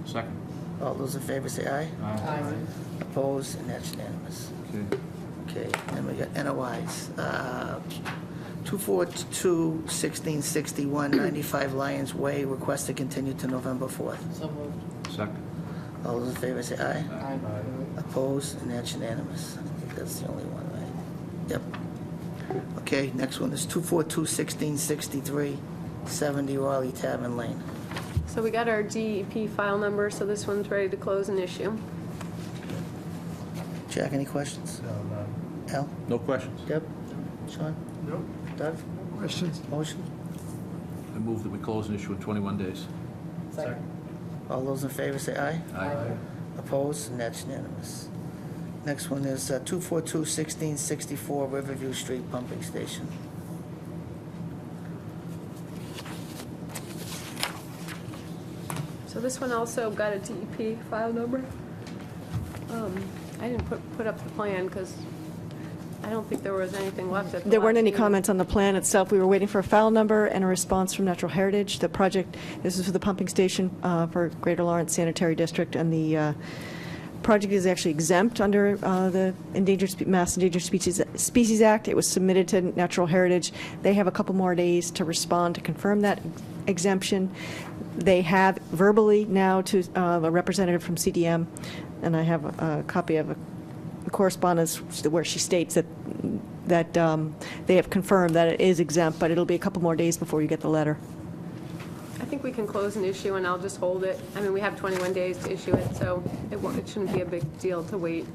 Second. All those in favor say aye. Aye. Opposed, and that's unanimous. Okay. Okay, and we got NOIs. 242-1661, 95 Lions Way, request to continue to November 4th. So moved. Second. All those in favor say aye. Aye. Opposed, and that's unanimous. I think that's the only one, right? Yep. Okay, next one is 242-1663, 70 Raleigh Tavern Lane. So we got our DEP file number, so this one's ready to close and issue. Jack, any questions? Al? No questions. Deb? Sean? No. Doug? Questions? Motion? I move that we close and issue in 21 days. Second. All those in favor say aye. Aye. Opposed, and that's unanimous. Next one is 242-1664 Riverview Street Pumping Station. So this one also got a DEP file number. I didn't put up the plan because I don't think there was anything left at the There weren't last any meeting. comments on the plan itself. We were waiting for a file number and a response from Natural Heritage. The project, this is for the pumping station for Greater Lawrence Sanitary District, and the project is actually exempt under the Mass Endangered Species Act. It was submitted to Natural Heritage. They have a couple more days to respond to confirm that exemption. They have verbally now to a representative from CDM, and I have a copy of a correspondence where she states that they have confirmed that it is exempt, but it'll be a couple more days before you get the letter. I think we can close an issue and I'll just hold it. I mean, we have 21 days to issue it, so it shouldn't be a big deal to wait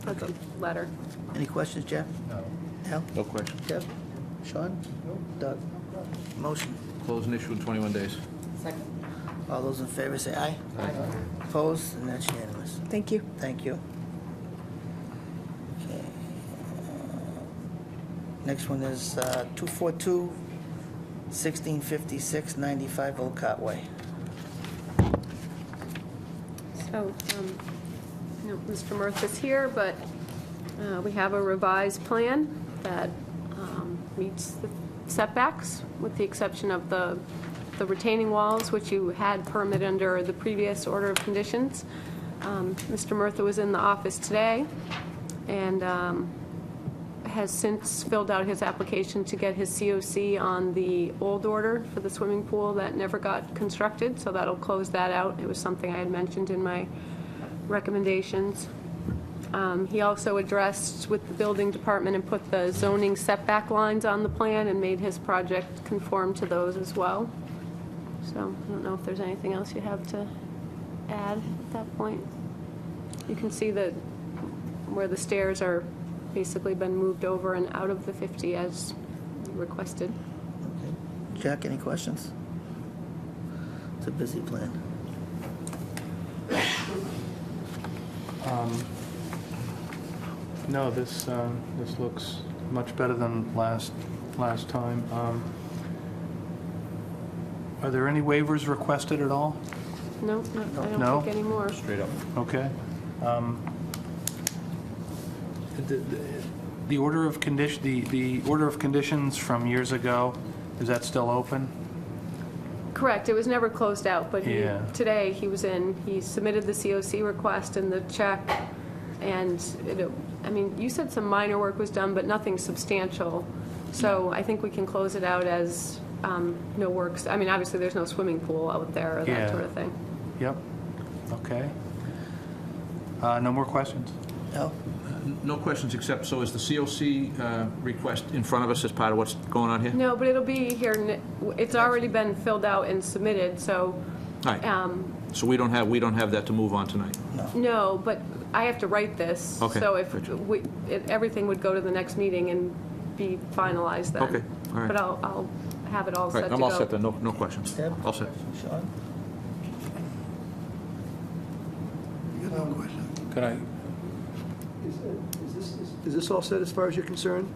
for the letter. Any questions, Jeff? No. Al? No questions. Deb? Sean? Doug? Motion? Close and issue in 21 days. Second. All those in favor say aye. Aye. Opposed, and that's unanimous. Thank you. Thank you. Okay. Next one is 242-1656, 95 Olcott Way. So, Mr. Murtha's here, but we have a revised plan that meets the setbacks, with the exception of the retaining walls, which you had permit under the previous order of conditions. Mr. Murtha was in the office today and has since filled out his application to get his COC on the old order for the swimming pool that never got constructed, so that'll close that out. It was something I had mentioned in my recommendations. He also addressed with the building department and put the zoning setback lines on the plan and made his project conform to those as well. So I don't know if there's anything else you have to add at that point. You can see that where the stairs are basically been moved over and out of the 50 as requested. Okay. Jack, any questions? It's a busy plan. No, this looks much better than last time. Are there any waivers requested at all? No, I No? don't think any more. Straight up. Okay. The order of the order of conditions from years ago, is that still open? Correct, it was never closed out, but Yeah. today he was in, he submitted the COC request and the check, and I mean, you said some minor work was done, but nothing substantial. So I think we can close it out as no works. I mean, obviously, there's no swimming pool out there or that Yeah. sort of thing. Yep. Okay. No more questions? No? No questions except, so is the COC request in front of us as part of what's going on here? No, but it'll be here, it's already been filled out and submitted, so, All right. So we don't have that to move on tonight? no, but I have to write this. Okay, So if gotcha. everything would go to the next meeting and be finalized then. Okay, all right. But I'll have it all All set right, to I'm go. all set then, no questions. Deb? All set. Sean? Could I, Is this all set as far as you're concerned?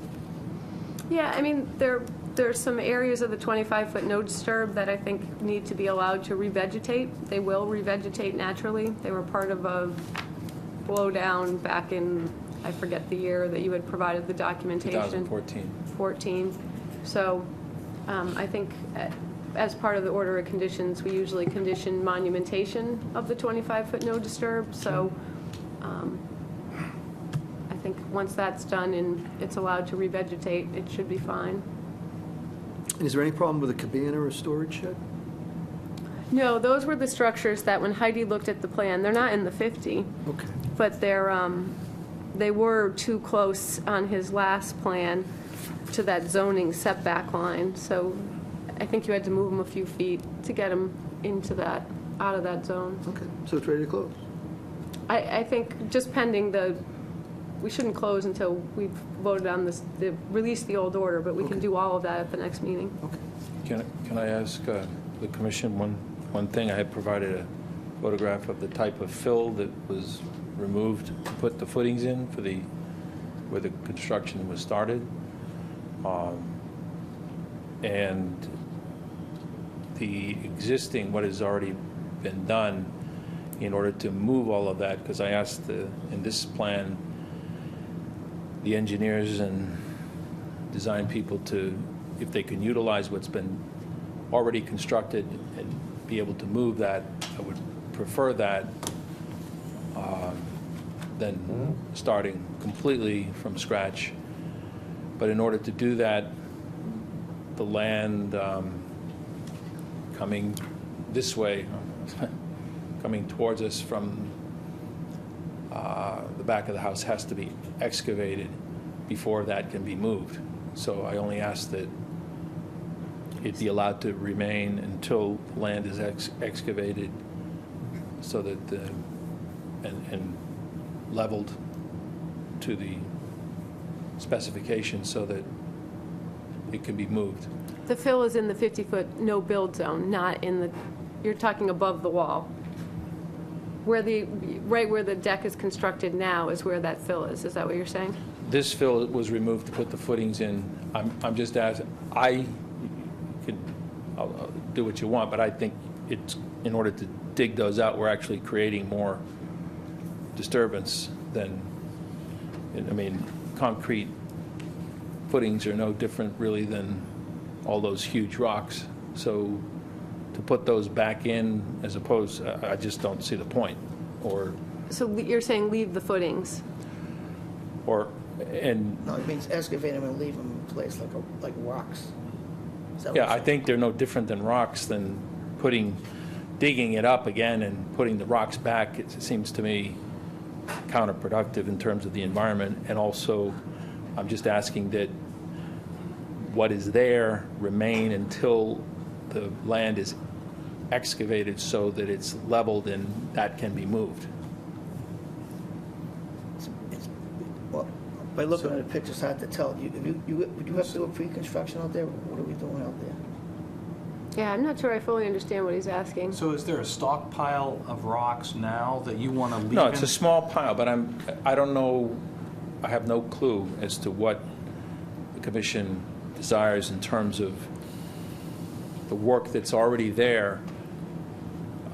Yeah, I mean, there's some areas of the 25-foot no disturb that I think need to be allowed to revegetate. They will revegetate naturally. They were part of a blowdown back in, I forget the year that you had provided the documentation. 2014. 14. So I think as part of the order of conditions, we usually condition monumentation of the 25-foot no disturb. So I think once that's done and it's allowed to revegetate, it should be fine. Is there any problem with a cabana or a storage shed? No, those were the structures that when Heidi looked at the plan, they're not in the 50, Okay. but they were too close on his last plan to that zoning setback line. So I think you had to move them a few feet to get them into that, out of that zone. Okay, so it's ready to close? I think just pending we shouldn't close until we've voted on this, release the old order, but we can do all of that at the next meeting. Okay. Can I ask the commission one thing? I had provided a photograph of the type of fill that was removed to put the footings in for where the construction was started. And the existing, what has already been done in order to move all of that, because I asked in this plan, the engineers and design people if they can utilize what's been already constructed and be able to move that. I would prefer that than starting completely from scratch. But in order to do that, the land coming this way, coming towards us from the back of the house has to be excavated before that can be moved. So I only ask that it be allowed to remain until the land is excavated so that and leveled to the specification so that it can be moved. The fill is in the 50-foot no-build zone, not in the, you're talking above the wall. Right where the deck is constructed now is where that fill is that what you're saying? This fill was removed to put the footings in. I'm just asking, I'll do what you want, but I think it's, in order to dig those out, we're actually creating more disturbance than, I mean, concrete footings are no different really than all those huge rocks. So to put those back in as opposed, I just don't see the point. Or So you're saying leave the footings? No, it means excavate them and leave them in place like rocks. Is that what yeah, you're I saying? think they're no different than rocks than digging it up again and putting the rocks back. It seems to me counterproductive in terms of the environment. And also, I'm just asking that what is there remain until the land is excavated so that it's leveled and that can be moved. Well, by looking at the picture, it's hard to tell. Would you have to do a pre-construction out there? What are we doing out there? Yeah, I'm not sure I fully understand what he's asking. So is there a stockpile of rocks now that you want to leave No, it's in? a small pile, but I don't know, I have no clue as to what the commission desires in terms of the work that's already there.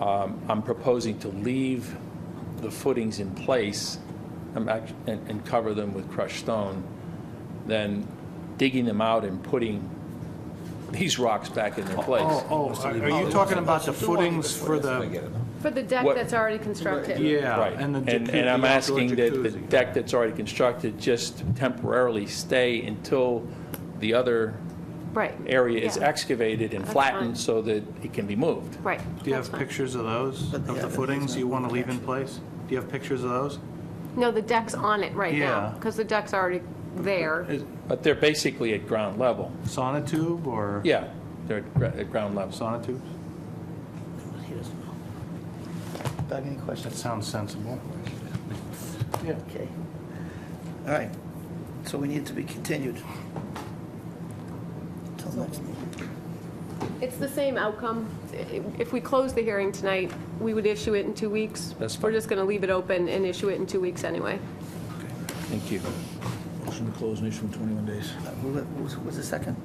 I'm proposing to leave the footings in place and cover them with crushed stone, then digging them out and putting these rocks back in their place. Are you talking about the footings for the... For the deck that's already constructed? Yeah. Right. And the And I'm outdoor asking that the jacuzzi. deck that's already constructed just temporarily stay until the other Right. area is Yeah. excavated and That's flattened fine. so that it can be moved. Right. Do you That's have fine. pictures of those, of the footings you want to leave in place? Do you have pictures of those? No, the deck's on it right now, Yeah. because the deck's already there. But they're basically at ground level. Sonotube or? Yeah, they're at ground level. Sonotubes? He doesn't know. Doug, any That questions? sounds sensible. Yeah. Okay. All right. So we need to be continued till next meeting. It's the same outcome. If we close the hearing tonight, we would issue it in 2 weeks. That's We're fine. just going to leave it open and issue it in 2 weeks anyway. Thank you. Motion to close and issue in 21 days. Who's the second?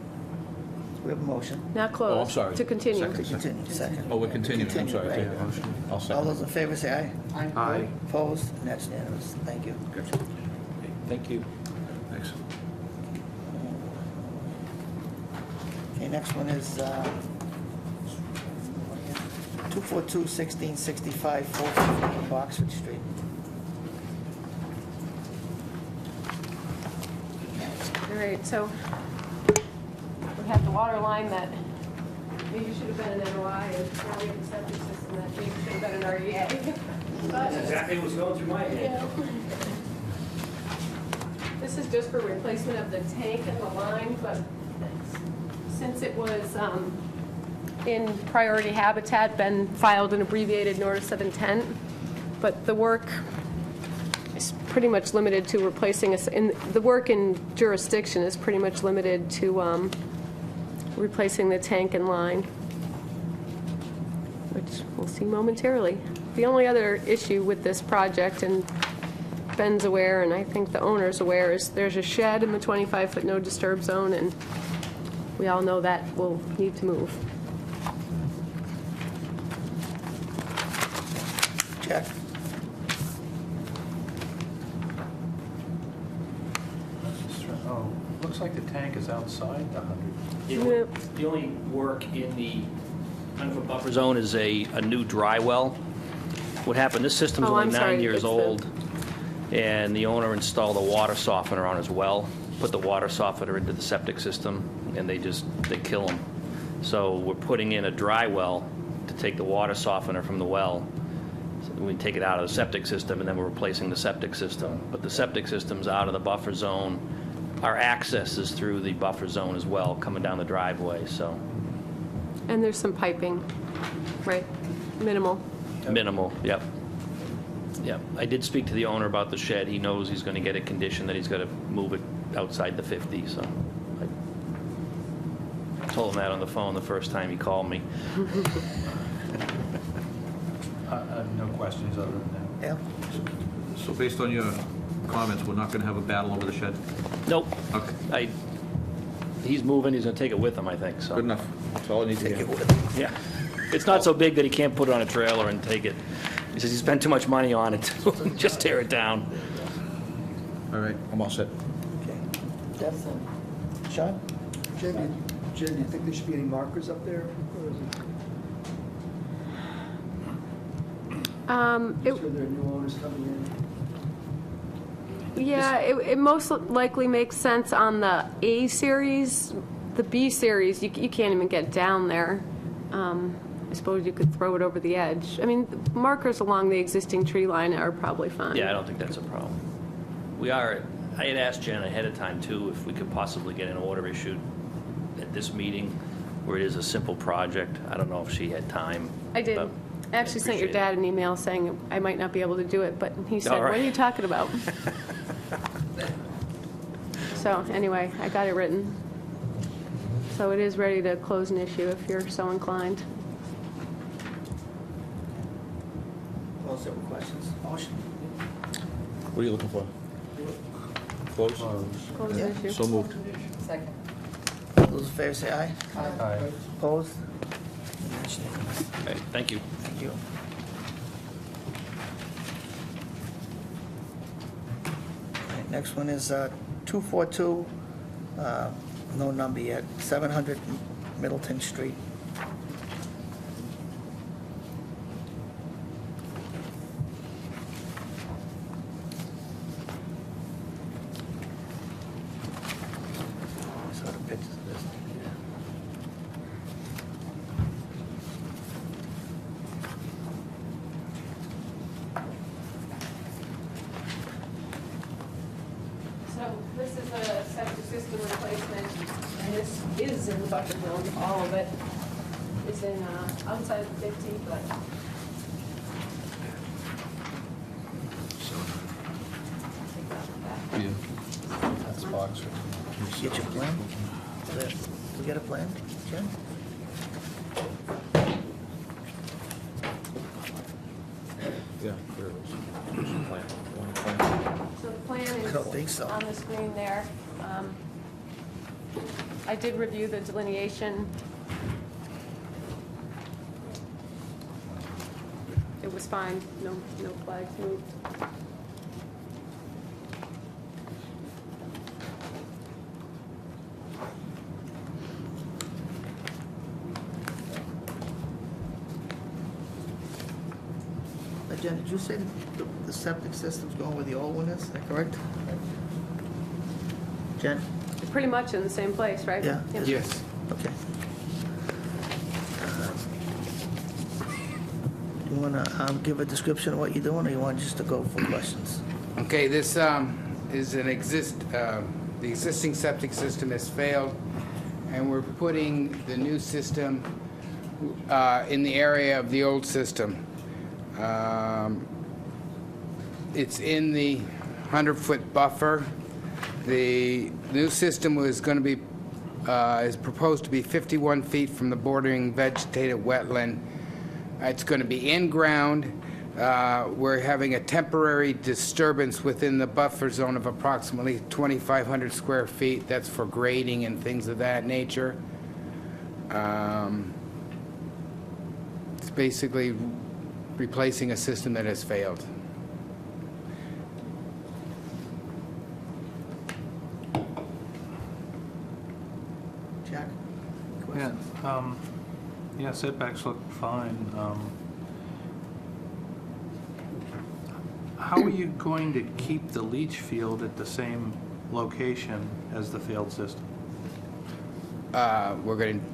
We have a motion. Not closed. Oh, I'm sorry. To continue. To continue, second. Oh, we're continuing, I'm sorry. Right. I'll All second. those in favor say aye. Aye. Opposed? And that's unanimous. Thank you. Thank you. Thanks. Okay, next one is 242-1665 415 Oxford Street. All right, so we had the water line that maybe should have been an NOI, and now we have a septic system that maybe should have been an REA. That's exactly what's going through my head. This is just for replacement of the tank and the line, but since it was in priority habitat, Ben filed an abbreviated notice of intent, but the work is pretty much limited to replacing us, the work in jurisdiction is pretty much limited to replacing the tank and line, which we'll see momentarily. The only other issue with this project, and Ben's aware, and I think the owner's aware, is there's a shed in the 25-foot no disturb zone, and we all know that will need to move. Check. Oh, looks like the tank is outside the 100. The only work in the 100-foot buffer zone is a new dry well. What happened, this system's only 9 years old, and the owner installed a water softener on his well, put the water softener into the septic system, and they kill them. So we're putting in a dry well to take the water softener from the well. So we take it out of the septic system, and then we're replacing the septic system. But the septic system's out of the buffer zone. Our access is through the buffer zone as well, coming down the driveway, so. And there's some piping, right? Minimal. Minimal, yep. Yep. I did speak to the owner about the shed. He knows he's going to get a condition that he's got to move it outside the 50, so I told him that on the phone the first time he called me. No questions other than that. Yeah. So based on your comments, we're not going to have a battle over the shed? Nope. Okay. He's moving, he's going to take it with him, I think, so. Good enough. That's all I need to Take hear. it with him. Yeah. It's not so big that he can't put it on a trailer and take it. He says he spent too much money on it, just tear it down. All right, I'm all set. Okay. Jeff? Sean? Jen, do you think there should be any markers up there? Or is it just where there are new owners coming in? Yeah, it most likely makes sense on the A series. The B series, you can't even get down there. I suppose you could throw it over the edge. I mean, markers along the existing tree line are probably fine. Yeah, I don't think that's a problem. I had asked Jen ahead of time, too, if we could possibly get an order issued at this meeting, where it is a simple project. I don't know if she had time. I did. but I actually sent your appreciate dad an email saying I might not be able to do it, but he said, All right. what are you talking about? So anyway, I got it written. So it is ready to close an issue if you're so inclined. All set with questions? Motion? What are you looking for? Close? Close Yeah. an issue. So moved. Second. All those in favor say aye. Aye. Opposed? Okay, thank you. Thank you. All right, next one is 242, no number yet, 700 Middleton Street. Saw the pictures of this. So this is a septic system replacement, and this is in the buffer zone. All of it is in outside of the 50, but Yeah. That's box. Get your plan? We got a plan, Jen? Yeah, there it is. Plan. Want a plan? So the plan I don't think is so. on the screen there. I did review the delineation. It was fine, no flags moved. Jen, did you say that the septic system's going where the old one is that correct? Jen? Pretty much in the same place, right? Yeah. Yes. Okay. You want to give a description of what you're doing, or you want just to go for questions? Okay, this is the existing septic system has failed, and we're putting the new system in the area of the old system. It's in the 100-foot buffer. The new system is going to be is proposed to be 51 feet from the bordering vegetated wetland. It's going to be in ground. We're having a temporary disturbance within the buffer zone of approximately 2,500 square feet. That's for grading and things of that nature. It's basically replacing a system that has failed. Jack? Yeah, yeah, setbacks look fine. How are you going to keep the leach field at the same location as the failed system? We're going to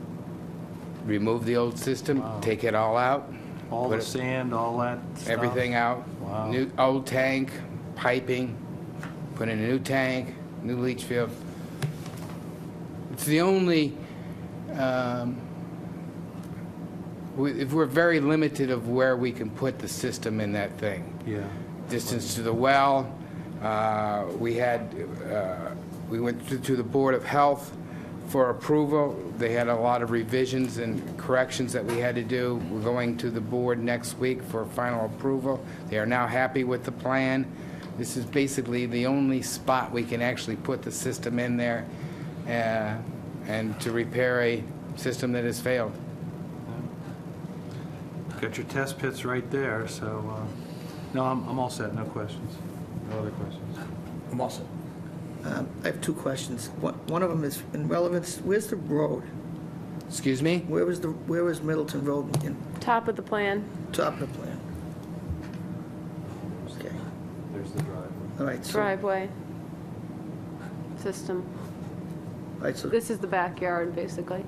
remove the old system, take it all out. All the sand, all that stuff? Everything out. Wow. New old tank, piping, put in a new tank, new leach field. It's the only, we're very limited of where we can put the system in that thing. Yeah. Distance to the well. We went to the Board of Health for approval. They had a lot of revisions and corrections that we had to do. We're going to the board next week for final approval. They are now happy with the plan. This is basically the only spot we can actually put the system in there and to repair a system that has failed. Got your test pits right there, so, no, I'm all set, no questions. No other questions? I'm all set. I have two questions. One of them is in relevance. Where's the road? Excuse me? Where is Middleton Road in? Top of the plan. Top of the plan. Okay. There's the driveway. All right. So, Driveway system. all right. So This is the backyard, basically.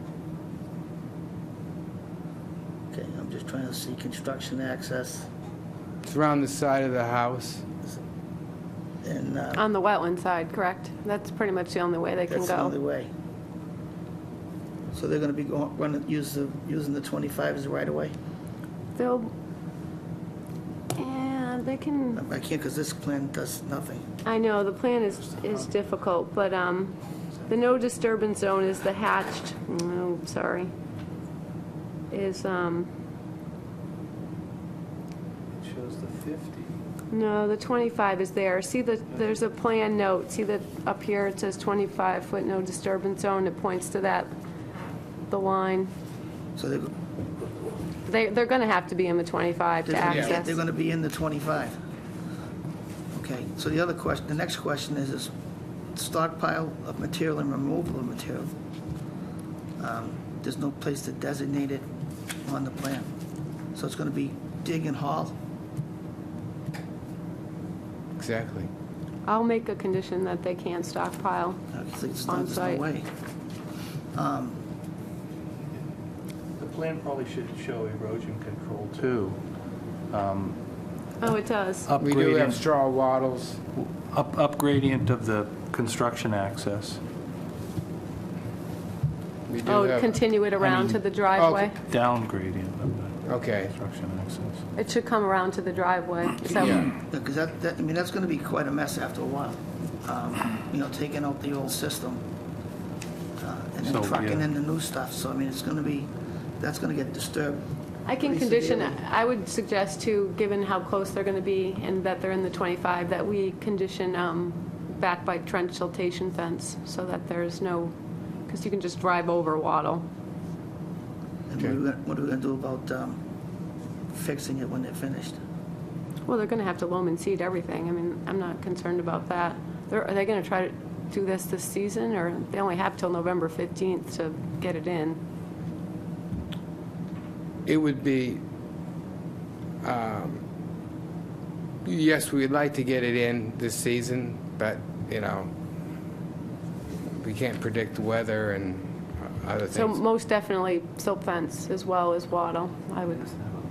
okay. I'm just trying to see construction access It's around the side of the house. and On the wetland side, correct? That's pretty much the only way they can that's the only go. way. So they're going to be using the 25 as the right of way. They'll, and they can, I can't because this plan does nothing. I know, the plan is difficult, but the no disturbance zone is the hatched, no, sorry, is, It shows the 50. no, the 25 is there. See, there's a plan note. See that up here it says 25-foot no disturbance zone. It points to that, the line. So They're going to have to be in the 25 to access. they're going to be in the 25. Okay. So the next question is stockpile of material and removal of material. There's no place to designate it on the plan. So it's going to be dig and haul. Exactly. I'll make a condition that they can't stockpile There's on no site. way. The plan probably should show erosion control too. Oh, it does. We do have Upgradient, straw wattles. upgradient of the construction access. We do Oh, have- continue it around to the driveway? Down gradient of the Okay. construction access. It should come around to the driveway. So Yeah. Because that's going to be quite a mess after a while. Taking out the old system and then So, trucking yeah. in the new stuff. So, that's going to get disturbed. I can pretty condition, severely. I would suggest too, given how close they're going to be and that they're in the 25, that we condition back by trench siltation fence so that there's no, because you can just drive over Waddle. And what are we going to do about fixing it when they're finished? Well, they're going to have to loam and seed everything. I mean, I'm not concerned about that. Are they going to try to do this season, or they only have till November 15th to get it in? It would be, yes, we'd like to get it in this season, but, we can't predict the weather and other So things. most definitely silt fence as well as wattle, I would.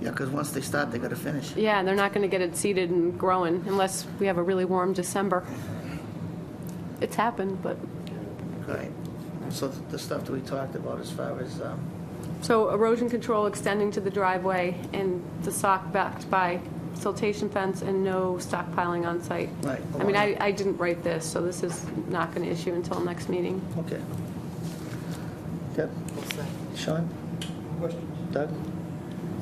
Yeah, because once they start, they got to finish. Yeah, they're not going to get it seeded and growing unless we have a really warm December. It's happened, but. Right. So the stuff that we talked about as far as, So erosion control extending to the driveway and the sock backed by siltation fence and no stockpiling on site. Right. I mean, I didn't write this, so this is not going to issue until next meeting. okay. Yep. Sean? Doug?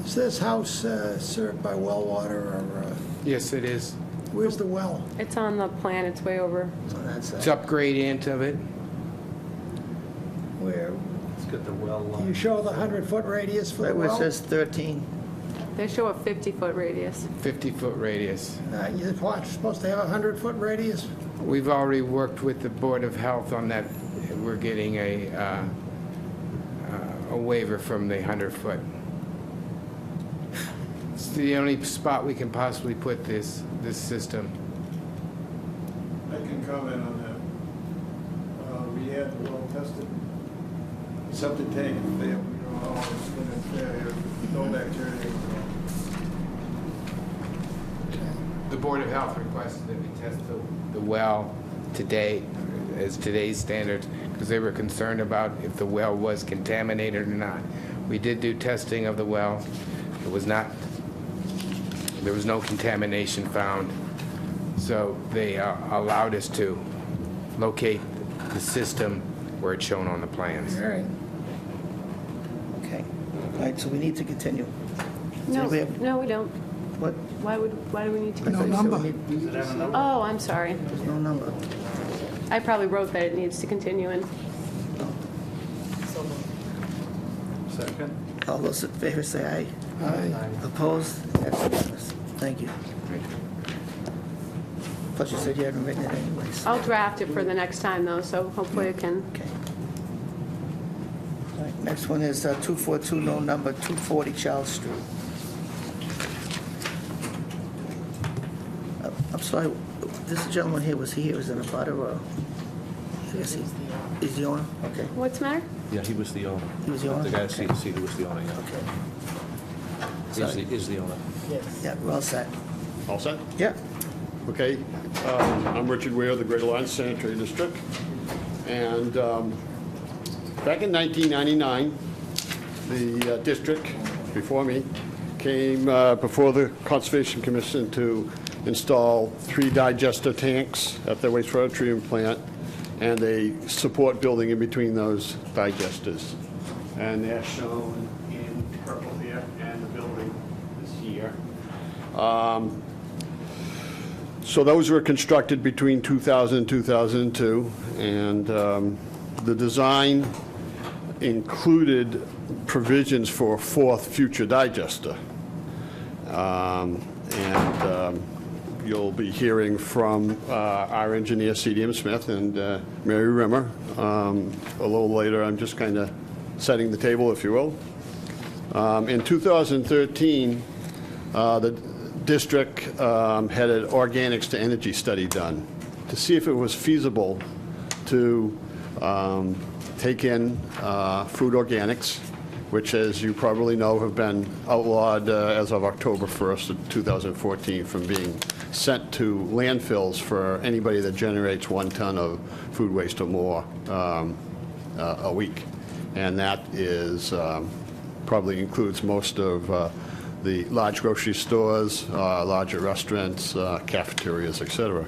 Is this house served by well water, or Yes, it is. where's the well? It's on the plan, it's way over. On that side. It's up gradient of it. Where, It's got the well do line. you show the 100-foot radius for the Right where it well? says 13. They show a 50-foot radius. 50-foot radius. You're supposed to have a 100-foot radius? We've already worked with the Board of Health on that. We're getting a waiver from the 100-foot. It's the only spot we can possibly put this system. I can comment on that. We had the well tested. Septic tank is there. We don't know how it's going to fare. No bacteria. The Board of Health requested that we test the well today, as today's standards, because they were concerned about if the well was contaminated or not. We did do testing of the well. It was not, there was no contamination found. So they allowed us to locate the system where it's shown on the plans. All right. Okay. All right, so we need to continue. Does No, anybody have- no, we don't. What? Why do we need to? I thought you said we need- Oh, I'm sorry. There's no number. I probably wrote that it needs to continue and. Second. All those in favor say aye. Aye. Opposed? That's unanimous. Thank you. Plus you said you hadn't written it anyways. I'll draft it for the next time, though, so hopefully it can. Okay. All right, next one is 242, no number, 240 Charles Street. I'm sorry, this gentleman here, was he here, was in a butter or? I guess he's the owner? Okay. What's the matter? Yeah, he was the owner. He was the owner? The guy Okay. seated was the owner, yeah. Okay. Is the owner. Yeah, we're all set. All set? Yeah. Okay. I'm Richard Ware, the Greater Lawrence Sanitary District. And back in 1999, the district, before me, came before the Conservation Commission to install 3 digester tanks at the wastewater treatment plant and a support building in between those digesters. And they're shown in purple here, and the building is here. So those were constructed between 2000 and 2002, and the design included provisions for a 4th future digester. You'll be hearing from our engineer, CDM Smith, and Mary Rimmer. A little later, I'm just kind of setting the table, if you will. In 2013, the district had an organics to energy study done to see if it was feasible to take in food organics, which, as you probably know, have been outlawed as of October 1st of 2014 from being sent to landfills for anybody that generates 1 ton of food waste or more a week. And that is probably includes most of the large grocery stores, larger restaurants, cafeterias, et cetera.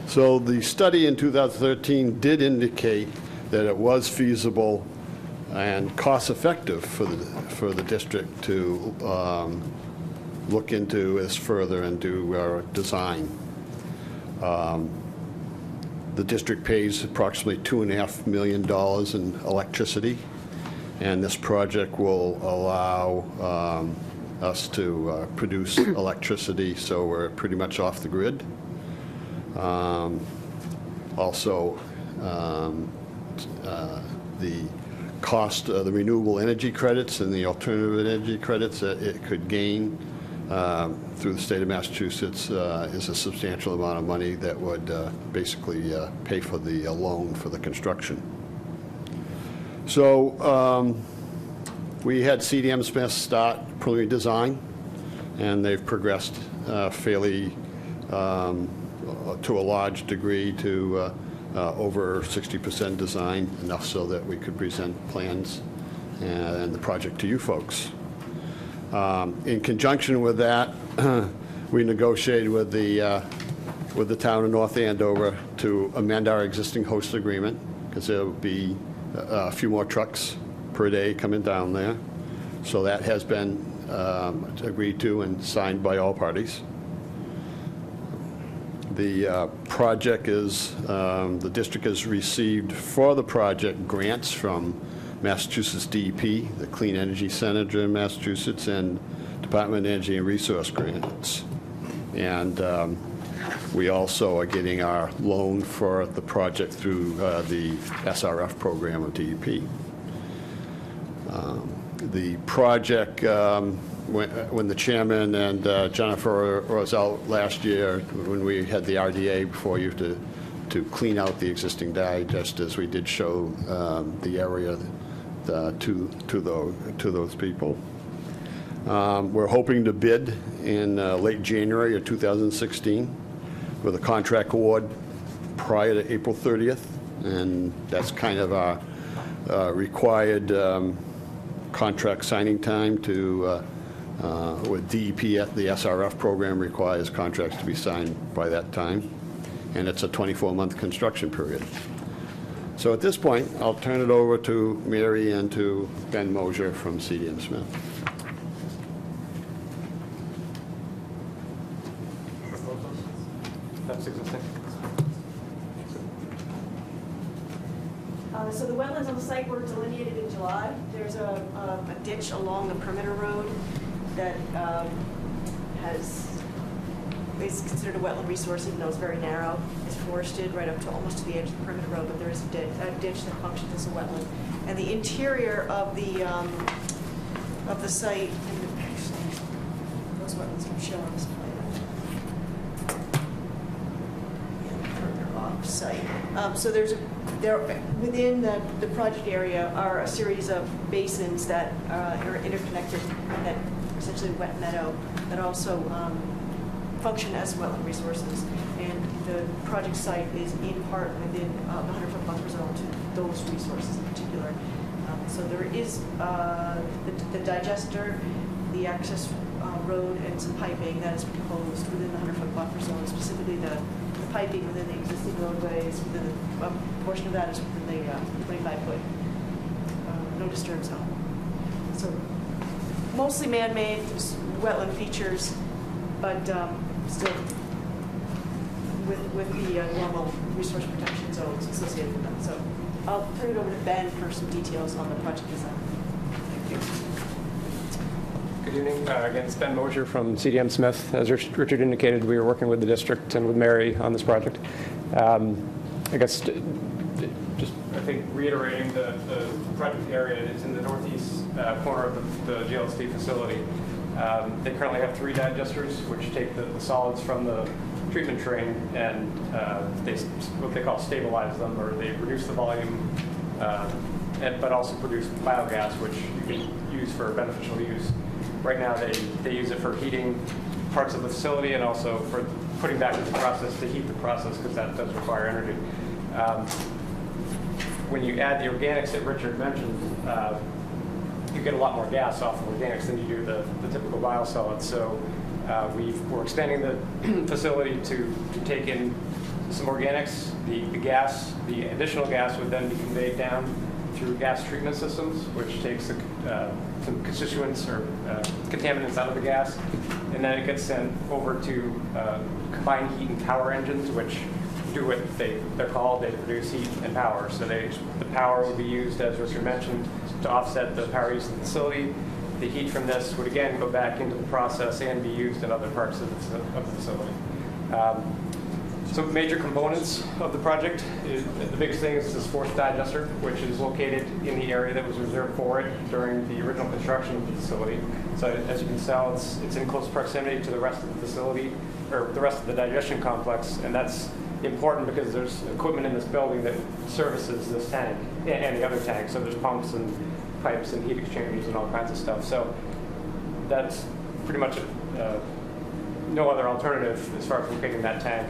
So the study in 2013 did indicate that it was feasible and cost-effective for the district to look into this further and do our design. The district pays approximately $2.5 million in electricity, and this project will allow us to produce electricity, so we're pretty much off the grid. Also, the cost of the renewable energy credits and the alternative energy credits that it could gain through the state of Massachusetts is a substantial amount of money that would basically pay for the loan for the construction. So we had CDM Smith start preliminary design, and they've progressed fairly to a large degree to over 60% design, enough so that we could present plans and the project to you folks. In conjunction with that, we negotiated with the town of North Andover to amend our existing host agreement, because there will be a few more trucks per day coming down there. So that has been agreed to and signed by all parties. The project is, the district has received for the project grants from Massachusetts DEP, the Clean Energy Center in Massachusetts, and Department of Energy and Resource grants. And we also are getting our loan for the project through the SRF program of DEP. The project, when the chairman and Jennifer was out last year, when we had the RDA before you to clean out the existing digesters, we did show the area to those people. We're hoping to bid in late January of 2016 with a contract award prior to April 30th, and that's kind of our required contract signing time to with DEP at the SRF program requires contracts to be signed by that time, and it's a 24-month construction period. So at this point, I'll turn it over to Mary and to Ben Mosier from CDM Smith. That's existing. So the wetlands on the site were delineated in July. There's a ditch along the perimeter road that is considered a wetland resource, even though it's very narrow. It's forested right up to almost to the edge of the perimeter road, but there is a ditch that functions as a wetland. And the interior of the site, and actually, those wetlands don't show on this plan. Further off site. So there within the project area are a series of basins that are interconnected, that essentially wet meadow, that also function as wetland resources. And the project site is in part within the 100-foot buffer zone to those resources in particular. So there is the digester, the access road, and some piping that is proposed within the 100-foot buffer zone, specifically the piping within the existing roadways, within a portion of that is within the 25-foot no disturb zone. So mostly man-made wetland features, but still with the normal resource protection zones associated with them. So I'll turn it over to Ben for some details on the project design. Thank you. Good evening. Again, it's Ben Mosier from CDM Smith. As Richard indicated, we are working with the district and with Mary on this project. I guess just, I think, reiterating the project area is in the northeast corner of the GLSD facility. They currently have 3 digesters, which take the solids from the treatment train and what they call stabilize them, or they reduce the volume, but also produce biogas, which you can use for beneficial use. Right now, they use it for heating parts of the facility and also for putting back into the process to heat the process, because that does require energy. When you add the organics that Richard mentioned, you get a lot more gas off of organics than you do the typical biosolids. So we're expanding the facility to take in some organics. The additional gas would then be conveyed down through gas treatment systems, which takes some constituents or contaminants out of the gas, and then it gets sent over to combined heat and power engines, which do what they're called. They produce heat and power. So the power would be used, as Richard mentioned, to offset the power use of the facility. The heat from this would again go back into the process and be used in other parts of the facility. Some major components of the project, the biggest thing is this fourth digester, which is located in the area that was reserved for it during the original construction of the facility. So as you can tell, it's in close proximity to the rest of the facility, or the rest of the digestion complex, and that's important because there's equipment in this building that services this tank and the other tank. So there's pumps and pipes and heat exchangers and all kinds of stuff. So that's pretty much no other alternative as far as locating that tank.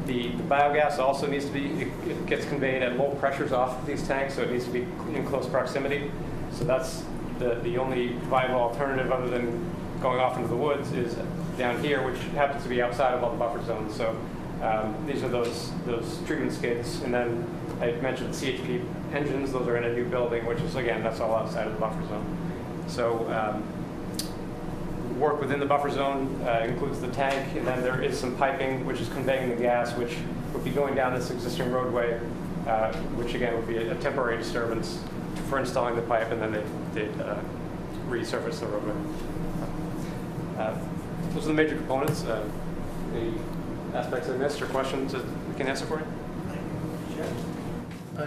The biogas also needs to be, it gets conveyed at low pressures off of these tanks, so it needs to be in close proximity. So that's the only viable alternative other than going off into the woods is down here, which happens to be outside of all the buffer zones. So these are those treatment skids. And then I mentioned CHP engines. Those are in a new building, which is, again, that's all outside of the buffer zone. So work within the buffer zone includes the tank, and then there is some piping which is conveying the gas, which would be going down this existing roadway, which again would be a temporary disturbance for installing the pipe, and then they'd resurface the roadway. Those are the major components. The aspects I missed or questions that we can answer for you?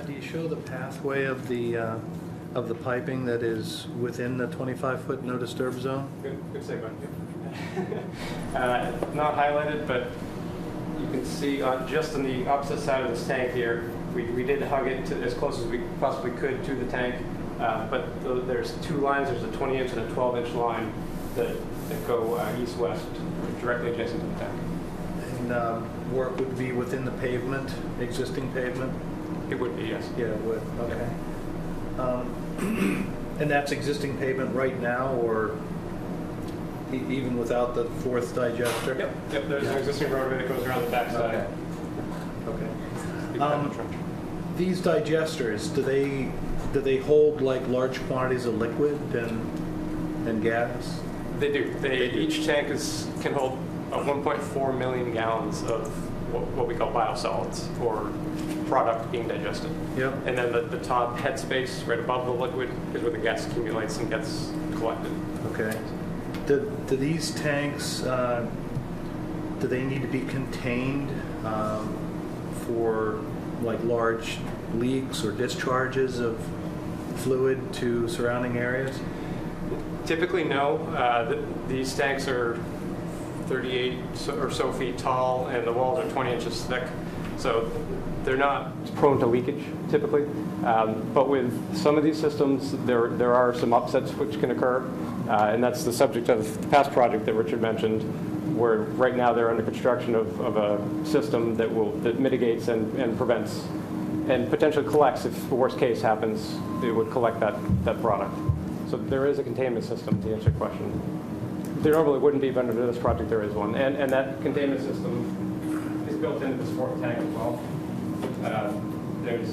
Do you show the pathway of the piping that is within the 25-foot no disturb zone? Good segue. Not highlighted, but you can see just on the opposite side of this tank here, we did hug it to as close as we possibly could to the tank. But there's two lines. There's a 20-inch and a 12-inch line that go east-west, directly adjacent to the tank. And work would be within the pavement, existing pavement? It would be, yes. Yeah, it would. Okay. And that's existing pavement right now, or even without the fourth digester? Yep. There's an existing roadway that goes around the backside. Okay. These digesters, do they hold like large quantities of liquid and gas? They do. Each tank can hold 1.4 million gallons of what we call biosolids, or product being digested. Yep. And then the top head space right above the liquid is where the gas accumulates and gets collected. Okay. Do these tanks, do they need to be contained for like large leaks or discharges of fluid to surrounding areas? Typically, no. These tanks are 38 or so feet tall, and the walls are 20 inches thick. So they're not prone to leakage, typically. But with some of these systems, there are some upsets which can occur. And that's the subject of the past project that Richard mentioned, where right now they're under construction of a system that mitigates and prevents and potentially collects, if the worst case happens, it would collect that product. So there is a containment system, to answer your question. There normally wouldn't be, but under this project there is one. And that containment system is built into this fourth tank as well. There's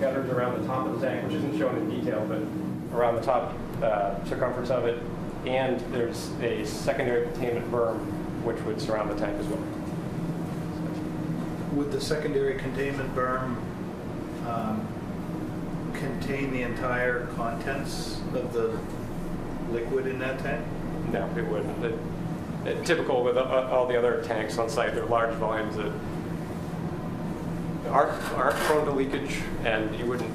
gutters around the top of the tank, which isn't shown in detail, but around the top circumference of it. And there's a secondary containment berm, which would surround the tank as well. Would the secondary containment berm contain the entire contents of the liquid in that tank? No, it wouldn't. Typical with all the other tanks on site, they're large volumes that aren't prone to leakage, and you wouldn't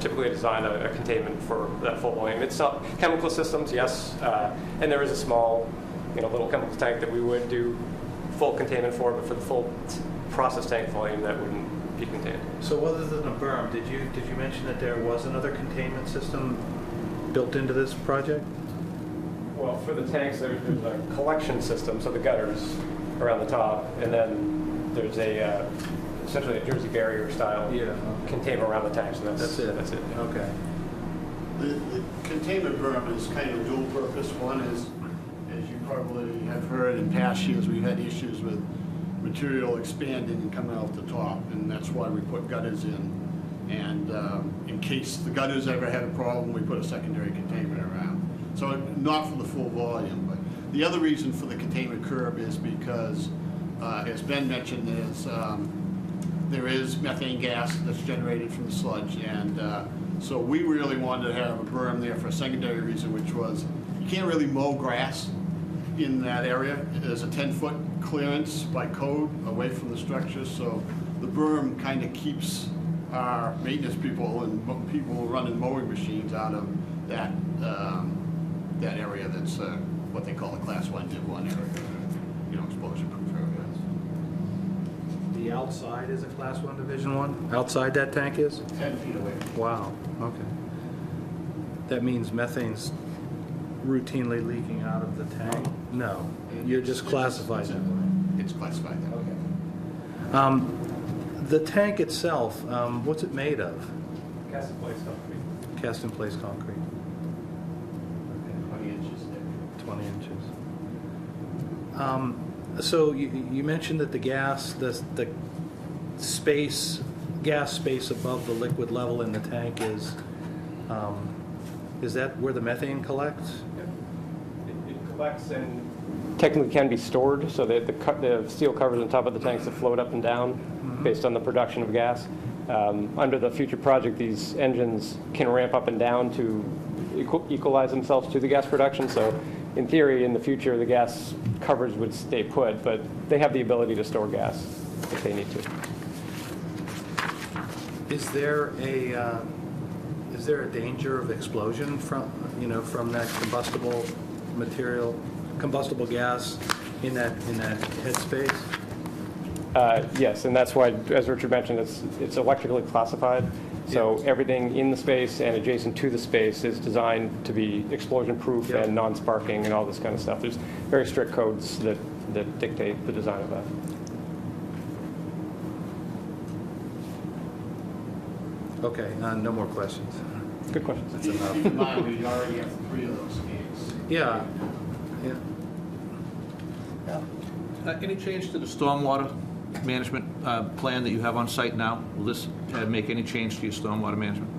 typically design a containment for that full volume. It's not chemical systems, yes, and there is a small, little chemical tank that we would do full containment for, but for the full process tank volume, that wouldn't be contained. So other than a berm, did you mention that there was another containment system built into this project? Well, for the tanks, there's a collection system, so the gutters around the top, and then there's essentially a Jersey barrier style containment around the tank. So that's it. That's it. Yeah. Okay. The containment berm is kind of dual purpose. One is, as you probably have heard in past years, we've had issues with material expanding and coming out the top, and that's why we put gutters in. And in case the gutters ever had a problem, we put a secondary containment around. So not for the full volume, but the other reason for the containment curb is because, as Ben mentioned, there is methane gas that's generated from the sludge, and so we really wanted to have a berm there for a secondary reason, which was you can't really mow grass in that area. There's a 10-foot clearance by code away from the structure, so the berm kind of keeps our maintenance people and people running mowing machines out of that area that's what they call a Class 1 Div 1 area, exposure-proof the outside is a Class 1 Division 1? Outside that tank is? 10 feet away. Wow, okay. That means methane's routinely leaking out of the tank? No, you're just classified that way. It's classified that way. Okay. The tank itself, what's it made of? Cast in place concrete. Cast in place concrete. 20 inches thick. 20 inches. So you mentioned that the gas, the space, gas space above the liquid level in the tank is that where the methane collects? It collects and technically can be stored, so that the steel covers on top of the tanks that float up and down based on the production of gas. Under the future project, these engines can ramp up and down to equalize themselves to the gas production. So in theory, in the future, the gas covers would stay put, but they have the ability to store gas if they need to. Is there a danger of explosion from that combustible material, combustible gas in that headspace? Yes, and that's why, as Richard mentioned, it's electrically classified. So everything in the space and adjacent to the space is designed to be explosion-proof and non-sparking and all this kind of stuff. There's very strict codes that dictate the design of that. Okay, no more questions. Good questions. That's enough. Keep in mind, we already have 3 of those gates. Yeah. Any change to the stormwater management plan that you have on site now? Will this make any change to your stormwater management?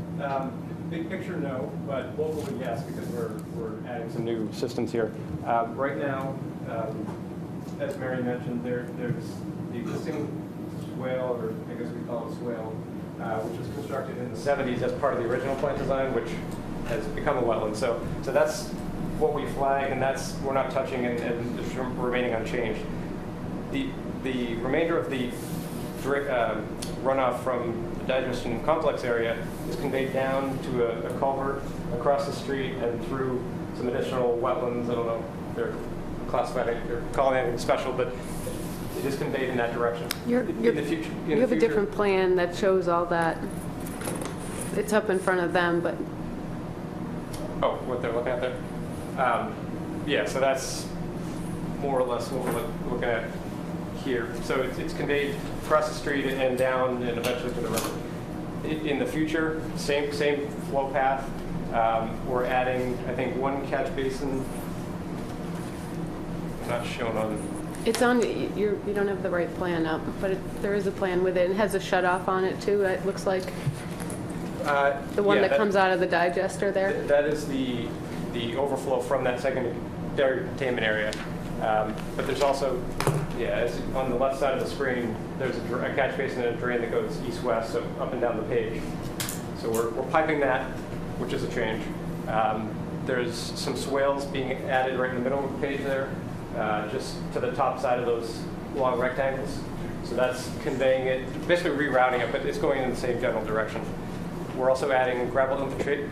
Big picture, no, but locally, yes, because we're adding some new systems here. Right now, as Mary mentioned, there's the existing swale, or I guess we call it swale, which was constructed in the 70s as part of the original plant design, which has become a wetland. So that's what we flag, and we're not touching, and it's remaining unchanged. The remainder of the runoff from the digestion complex area is conveyed down to a culvert across the street and through some additional wetlands. I don't know if they're classified or calling anything special, but it is conveyed in that direction. You have a different plan that shows all that. It's up in front of them, but... Oh, what they're looking at there? Yeah, so that's more or less what we're looking at here. So it's conveyed across the street and down and eventually to the river. In the future, same flow path. We're adding, I think, one catch basin. Not shown on. It's on, you don't have the right plan up, but there is a plan with it. It has a shut-off on it, too, it looks like. The one that comes out of the digester there? That is the overflow from that secondary containment area. But there's also, on the left side of the screen, there's a catch basin and a drain that goes east-west, so up and down the page. So we're piping that, which is a change. There's some swales being added right in the middle of the page there, just to the top side of those long rectangles. So that's conveying it, basically rerouting it, but it's going in the same general direction. We're also adding gravel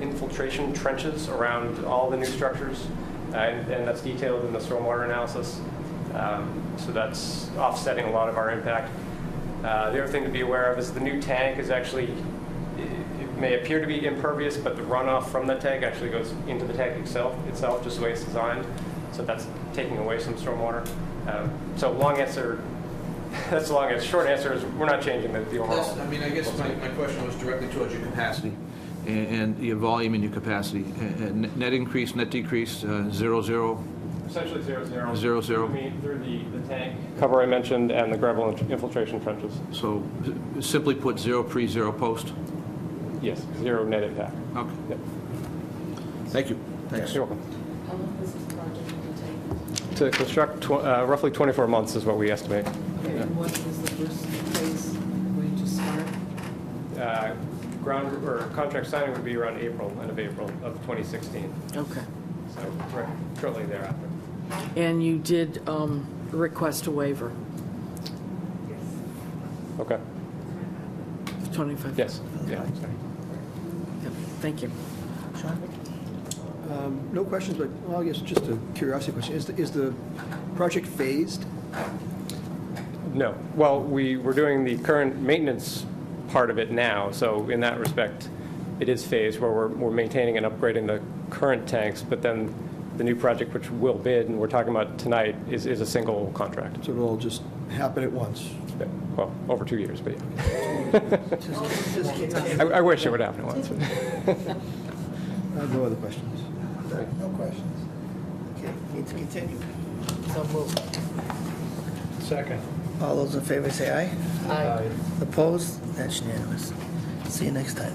infiltration trenches around all the new structures, and that's detailed in the stormwater analysis. So that's offsetting a lot of our impact. The other thing to be aware of is the new tank is actually, it may appear to be impervious, but the runoff from the tank actually goes into the tank itself, just the way it's designed. So that's taking away some stormwater. So long answer, that's the long answer. Short answer is we're not changing the overall. I guess my question was directly towards your capacity and your volume and your capacity. Net increase, net decrease, 0, 0. Essentially 0, 0. 0, 0. Through the tank cover I mentioned and the gravel infiltration trenches. So simply put, 0 pre, 0 post? Yes, 0 net impact. Okay. Yep. Thank you. Thanks. You're welcome. How long does this project take? To construct, roughly 24 months is what we estimate. Okay, and what is the first phase going to start? Contract signing would be around end of April of 2016. Okay. So shortly thereafter. And you did request a waiver? Okay. 25? Yes. Yeah. Sorry. Yep. Thank you. Sean? No questions, but I guess just a curiosity question. Is the project phased? No. Well, we're doing the current maintenance part of it now, so in that respect, it is phased where we're maintaining and upgrading the current tanks, but then the new project, which we'll bid and we're talking about tonight, is a single contract. So it'll all just happen at once? Yeah, well, over 2 years, but yeah. I wish it would happen at once. No other questions? No questions. Okay, need to continue. So moved. Second. All those in favor say aye. Aye. Opposed? That's unanimous. See you next time.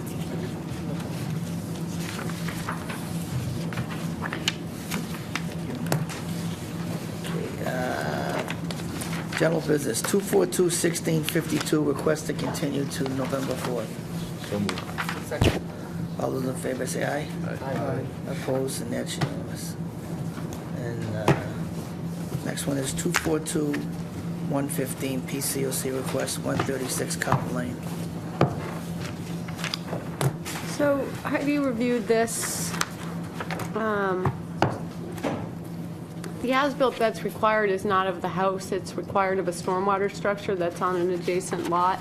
General business, 242-1652, request to continue to November 4th. So moved. Second. All those in favor say aye. Aye. Opposed, and that's unanimous. And next one is 242-115, PCOC request, 136 Cotton Lane. So Heidi reviewed this. The as-built that's required is not of the house, it's required of a stormwater structure that's on an adjacent lot.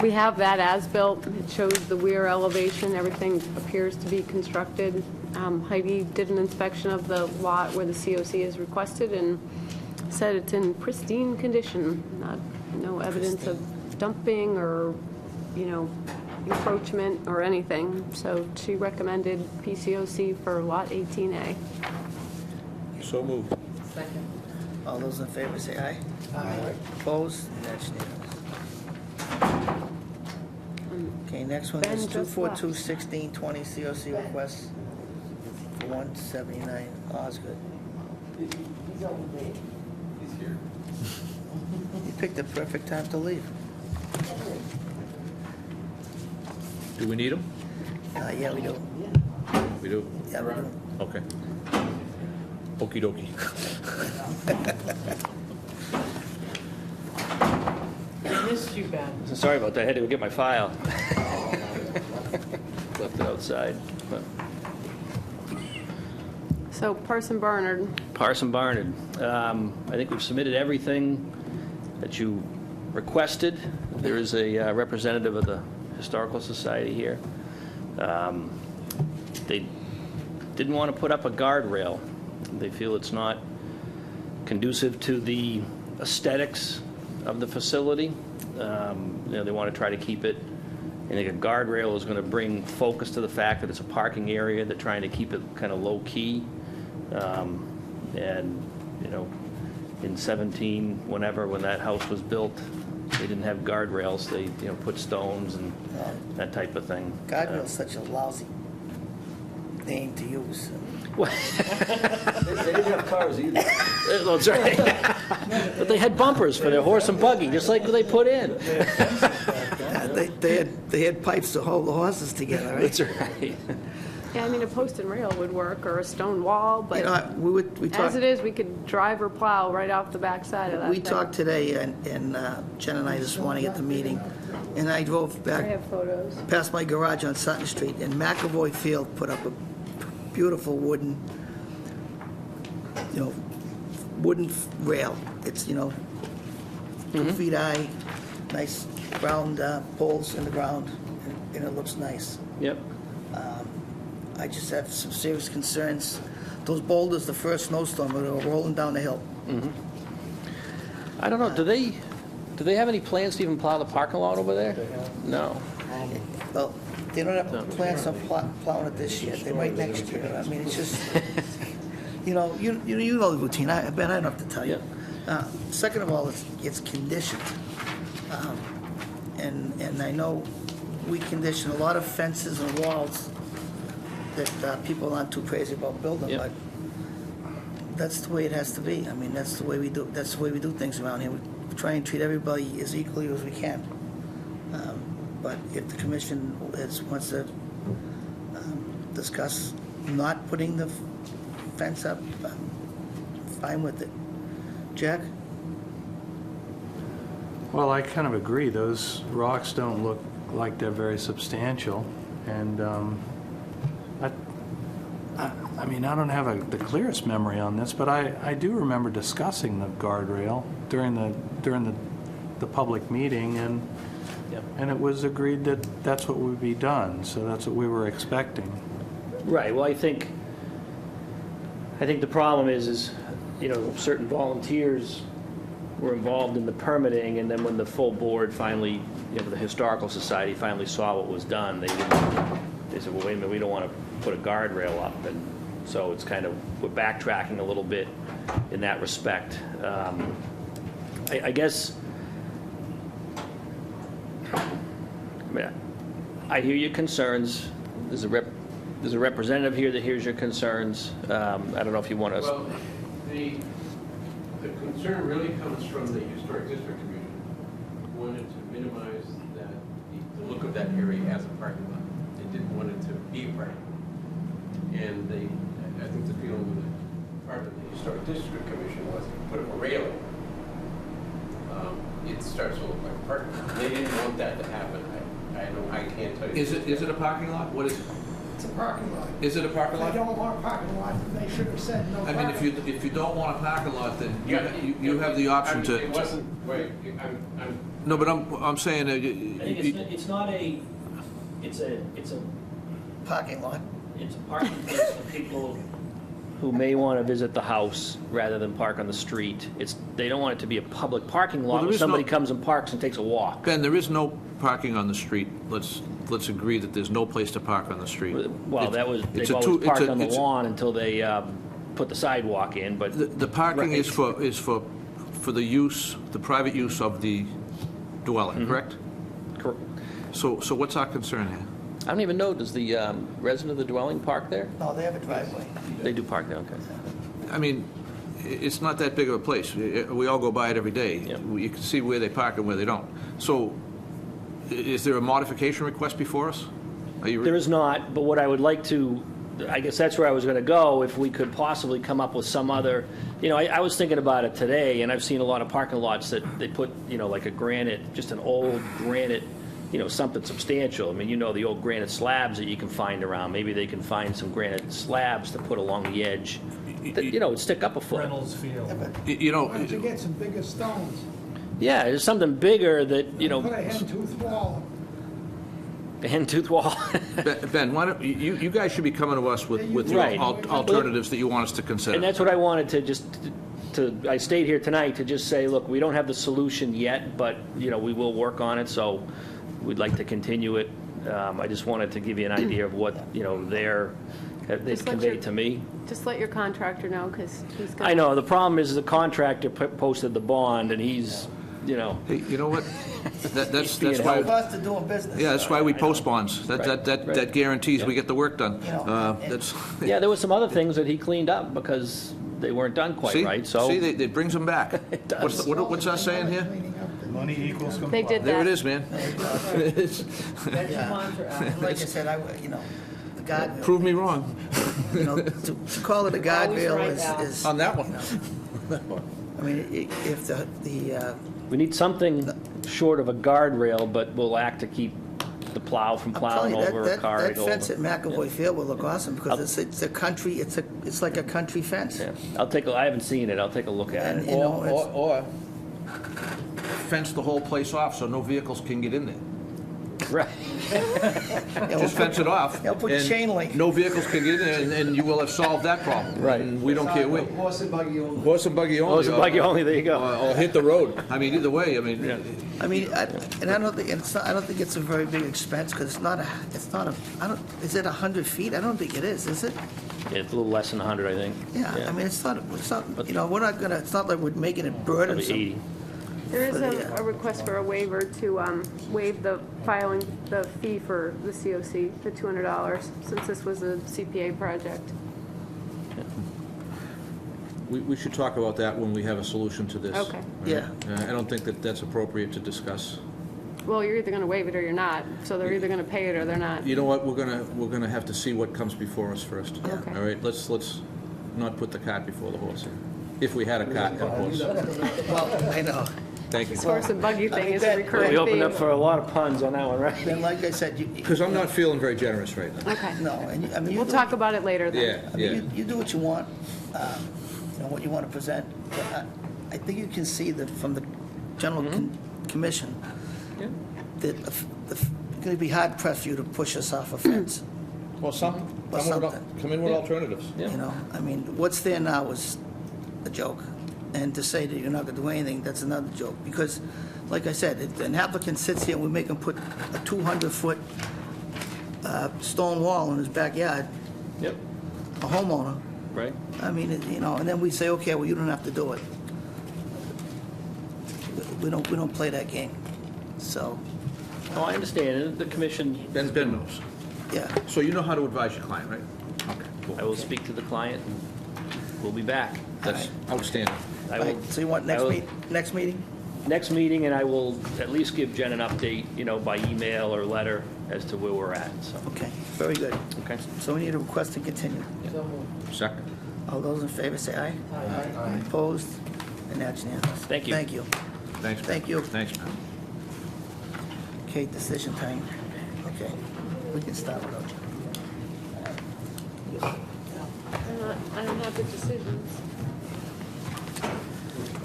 We have that as-built, it shows the rear elevation, everything appears to be constructed. Heidi did an inspection of the lot where the COC is requested and said it's in pristine condition, no evidence of dumping or, encroachment or anything. So she recommended PCOC for lot 18A. So moved. Second. All those in favor say aye. Aye. Opposed? And that's unanimous. Okay, next one is Ben just left. 242-1620 COC request for 179 Osgood. He's over there. He's here. You picked the perfect time to leave. Do we need him? Yeah, we do. We do? Yeah, we do. Okay. Okey dokey. I missed you, Ben. Sorry about that, I had to go get my file. Left it outside. But So Parson Barnard, Parson Barnard, I think we've submitted everything that you requested. There is a representative of the Historical Society here. They didn't want to put up a guardrail. They feel it's not conducive to the aesthetics of the facility. They want to try to keep it. I think a guardrail is going to bring focus to the fact that it's a parking area. They're trying to keep it kind of low key. And in 17, when that house was built, they didn't have guardrails. They put stones and that type of thing. Guardrail's such a lousy name to use. They didn't have cars either. That's right. But they had bumpers for their horse and buggy, just like they put in. They had pipes to hold the horses together, right? That's right. yeah, I mean, a post and rail would work, or a stone wall, but we as talked. it is, we could drive or plow right off the backside of that We thing. talked today, and Jen and I this morning at the meeting, and I drove I back have photos. past my garage on Sutton Street, and McAvoy Field put up a beautiful wooden rail. It's, 2 feet high, nice round poles in the ground, and it looks nice. Yep. I just have some serious concerns. Those boulders, the first snowstorm, they were rolling down the hill. I don't know, do they have any plans to even plow the parking lot over there? No. Well, they don't have plans on plowing it this year. They might next year. I mean, it's just, you know the routine. Ben, I don't have to tell you. Second of all, it's conditioned. And I know we condition a lot of fences and walls that people aren't too crazy about building, but that's the way it has to be. I mean, that's the way we do. That's the way we do things around here. We try and treat everybody as equally as we can. But if the commission wants to discuss not putting the fence up, I'm fine with it. Jack? Well, I kind of agree. Those rocks don't look like they're very substantial, and I mean, I don't have the clearest memory on this, but I do remember discussing the guardrail during the public meeting, and it was agreed that that's what would be done, so that's what we were expecting. Right, well, I think the problem is, certain volunteers were involved in the permitting, and then when the full board finally, the Historical Society finally saw what was done, they said, well, wait a minute, we don't want to put a guardrail up, and so it's kind of, we're backtracking a little bit in that respect. I guess, I hear your concerns. There's a representative here that hears your concerns. I don't know if you want to... Well, the concern really comes from the Historic District Commission, who wanted to minimize the look of that area as a parking lot. They didn't want it to be a parking lot. And I think the feeling with the part of the Historic District Commission was to put a railing. It starts to look like a parking lot. They didn't want that to happen. I can't tell you. Is it a parking lot? What is it? It's a parking lot. Is it a parking lot? If they don't want a parking lot, they should have said no I parking. mean, if you don't want a parking lot, then you have the option to... It wasn't, wait, No, but I'm saying... It's not a... It's a Parking lot. It's a parking place for people who may want to visit the house rather than park on the street. They don't want it to be a public parking lot where somebody comes and parks and takes a walk. Ben, there is no parking on the street. Let's agree that there's no place to park on the street. Well, they've always parked on the lawn until they put the sidewalk in, but... The parking is for the use, the private use of the dwelling, correct? Correct. So what's our concern here? I don't even know, does the resident of the dwelling park there? No, they have a driveway. They do park there, okay. I mean, it's not that big of a place. We all go by it every day. Yep. You can see where they park and where they don't. So is there a modification request before us? There is not, but what I would like to, I guess that's where I was going to go, if we could possibly come up with some other, I was thinking about it today, and I've seen a lot of parking lots that they put, like a granite, just an old granite, something substantial. I mean, the old granite slabs that you can find around. Maybe they can find some granite slabs to put along the edge that, would stick up a foot. Reynolds Field. Why don't you get some bigger stones? Yeah, there's something bigger that, Put a hen-tooth wall. A hen-tooth wall. Ben, why don't you guys should be coming to us with Right. alternatives that you want us to consider. And that's what I wanted to I stayed here tonight to just say, look, we don't have the solution yet, but, we will work on it, so we'd like to continue it. I just wanted to give you an idea of what, they've conveyed to me. Just let your contractor know, because he's going to... I know, the problem is the contractor posted the bond, and he's, Hey, you know what? That's It's why... no cost of doing business. Yeah, that's why we post bonds. That guarantees we get the work done. That's... Yeah, there were some other things that he cleaned up because they weren't done quite right, so... See, it brings them back. It does. What's that saying here? money equals compliance. They did that. There it is, man. That's your mantra. Like I said, the guardrail. Prove me wrong. To call it a guardrail is... On that one. I mean, if the We need something short of a guardrail, but will act to keep the plow from I'm plowing telling you, over a car. that fence at McAvoy Field will look awesome, because it's a country, it's like a country fence. Yeah, I haven't seen it, I'll take a look at And, it. Or fence the whole place off so no vehicles can get in there. Right. Just fence it off. Put and chain link. No vehicles can get in there, and you will have solved that problem. Right. And we don't care. Horse and buggy only. Horse and buggy only. Horse and buggy only, there you go. Or hit the road. I mean, either way, I don't think it's a very big expense, because is it 100 feet? I don't think it is it? Yeah, it's a little less than 100, I think. Yeah, I mean, it's not, we're not gonna, it's not like we're making it burdensome. Probably 80. There is a request for a waiver to waive the fee for the COC, the $200, since this was a CPA project. we should talk about that when we have a solution to this. Okay. Yeah. I don't think that's appropriate to discuss. Well, you're either going to waive it or you're not, so they're either going to pay it or they're not. You know what, we're gonna have to see what comes before us first. Okay. All right, let's not put the cart before the horse here. If we had a cart and a horse. Well, I know. Thank you. This horse and buggy thing is a Ben, recurring We opened up theme. for a lot of puns on that one, right? Ben, like I said, Because I'm not feeling very generous right now. Okay. no, and I mean, you We'll do- talk about it later then. Yeah, I mean, you do what you want, what you want to present. But I think you can see that from the general commission, that it's going to be hard pressed for you to push us off a fence. Well, come in with alternatives. You know, I mean, what's there now is a joke. And to say that you're not going to do anything, that's another joke. Because, like I said, if an applicant sits here and we make him put a 200-foot stone wall in his backyard, Yep. a homeowner, Right. I mean, you know, and then we say, okay, well, you don't have to do it. We don't play that game. So, Oh, I understand, and the commission, Ben knows. yeah. So you know how to advise your client, right? Okay, I will speak to the client, and we'll be back. That's outstanding. I All will, right, so you want I will- next meeting? next meeting, and I will at least give Jen an update, by email or letter as to where we're at, so. Okay, very good. Okay. So we need a request to continue. Second. All those in favor say aye. Aye. Opposed? And that's unanimous. Thank you. Thank you. Thanks. Thank you. Thanks, man. Okay, decision time. Okay, we can start without you. I don't have the decisions.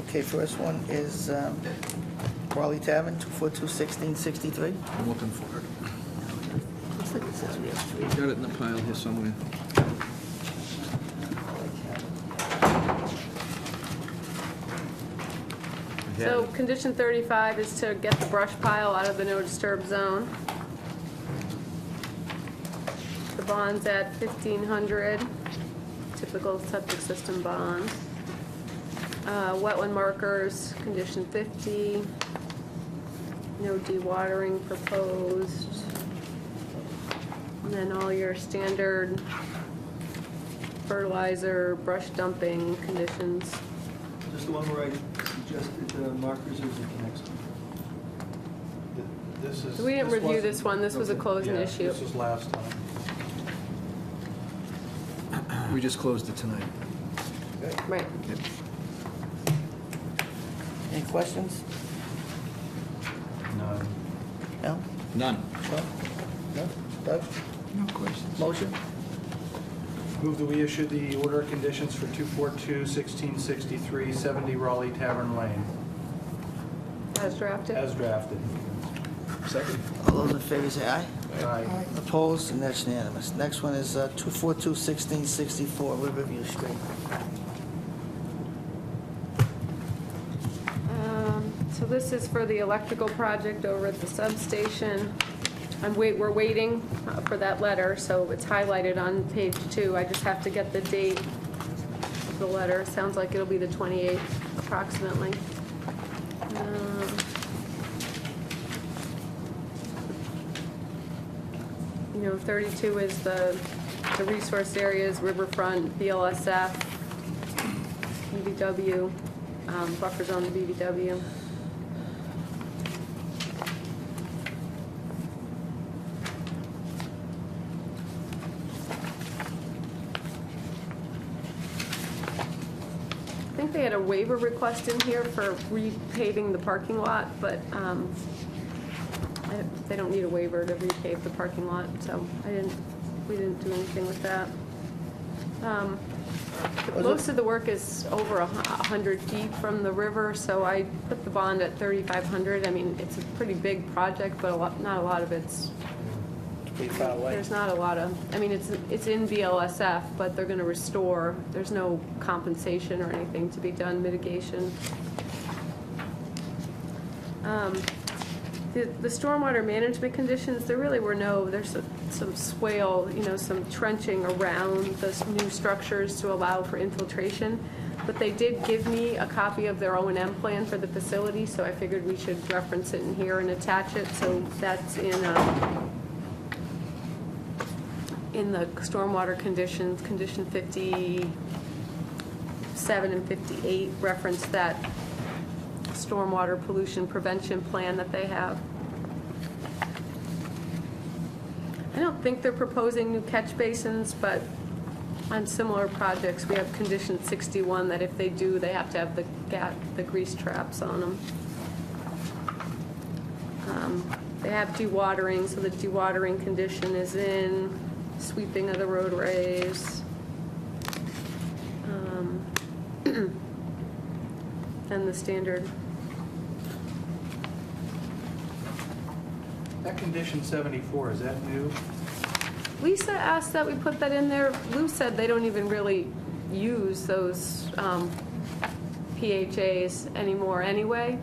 Okay, first one is Raleigh Tavern, 242-1663. I'm looking for it. Looks like it says we have three. Got it in the pile here somewhere. So condition 35 is to get the brush pile out of the no disturb zone. The bond's at $1,500, typical septic system bond. Wetland markers, condition 50. No dewatering proposed. And then all your standard fertilizer, brush dumping conditions. Just the one where I suggested markers, or is it the next one? This is. So we didn't review wasn't- this one. This was a okay, closing yeah, issue. This was last time. We just closed it tonight. Right. Any questions? No. No? None. No? Doug? No questions. Motion? Move that we issue the order of conditions for 242-1663, 70 Raleigh Tavern Lane, As drafted? as drafted. Second. All those in favor say aye. Aye. Opposed, and that's unanimous. Next one is 242-1664 Riverview Street. So this is for the electrical project over at the substation. We're waiting for that letter, so it's highlighted on page 2. I just have to get the date of the letter. Sounds like it'll be the 28th approximately. 32 is the resource areas, riverfront, BLSF, BVW, buffer zone BVW. I think they had a waiver request in here for repaving the parking lot, but they don't need a waiver to repave the parking lot, so we didn't do anything with that. Most of the work is over 100 feet from the river, so I put the bond at $3,500. I mean, it's a pretty big project, but not a lot of it's Pretty far away. there's not a lot of, I mean, it's in BLSF, but they're going to restore. There's no compensation or anything to be done, mitigation. The stormwater management conditions, there really were there's some swale, some trenching around the new structures to allow for infiltration. But they did give me a copy of their O&M plan for the facility, so I figured we should reference it in here and attach it. So that's in the stormwater conditions, condition 57 and 58 reference that stormwater pollution prevention plan that they have. I don't think they're proposing new catch basins, but on similar projects, we have condition 61 that if they do, they have to have the grease traps on them. They have dewatering, so the dewatering condition is in, sweeping of the roadways. And the standard. That condition 74, is that new? Lisa asked that we put that in there. Lou said they don't even really use those PHAs anymore anyway.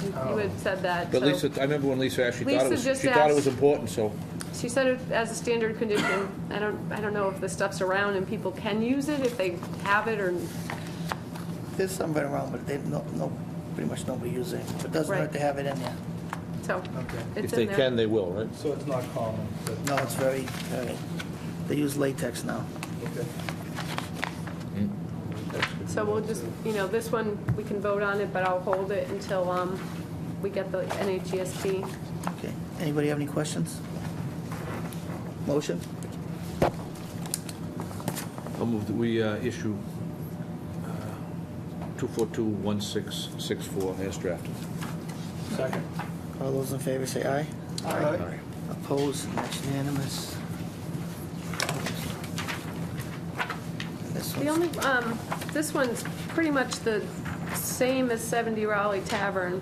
You had said that. But so- Lisa, I remember when Lisa actually thought it was, Lisa just she thought it was asked- important, so. She said it as a standard condition. I don't know if the stuff's around and people can use it, if they have it, or, There's some right around, but pretty much nobody uses it. But it doesn't hurt Right. to have it in there. so, it's If they in there. can, they will, right? So it's not common? No, it's very, they use latex now. Okay. So we'll just, this one, we can vote on it, but I'll hold it until we get the NHESP. Okay. Anybody have any questions? Motion? I'll move that we issue 2421664 as drafted. Second. All those in favor say aye. Aye. Opposed? That's unanimous. This The one's- only, this one's pretty much the same as 70 Raleigh Tavern.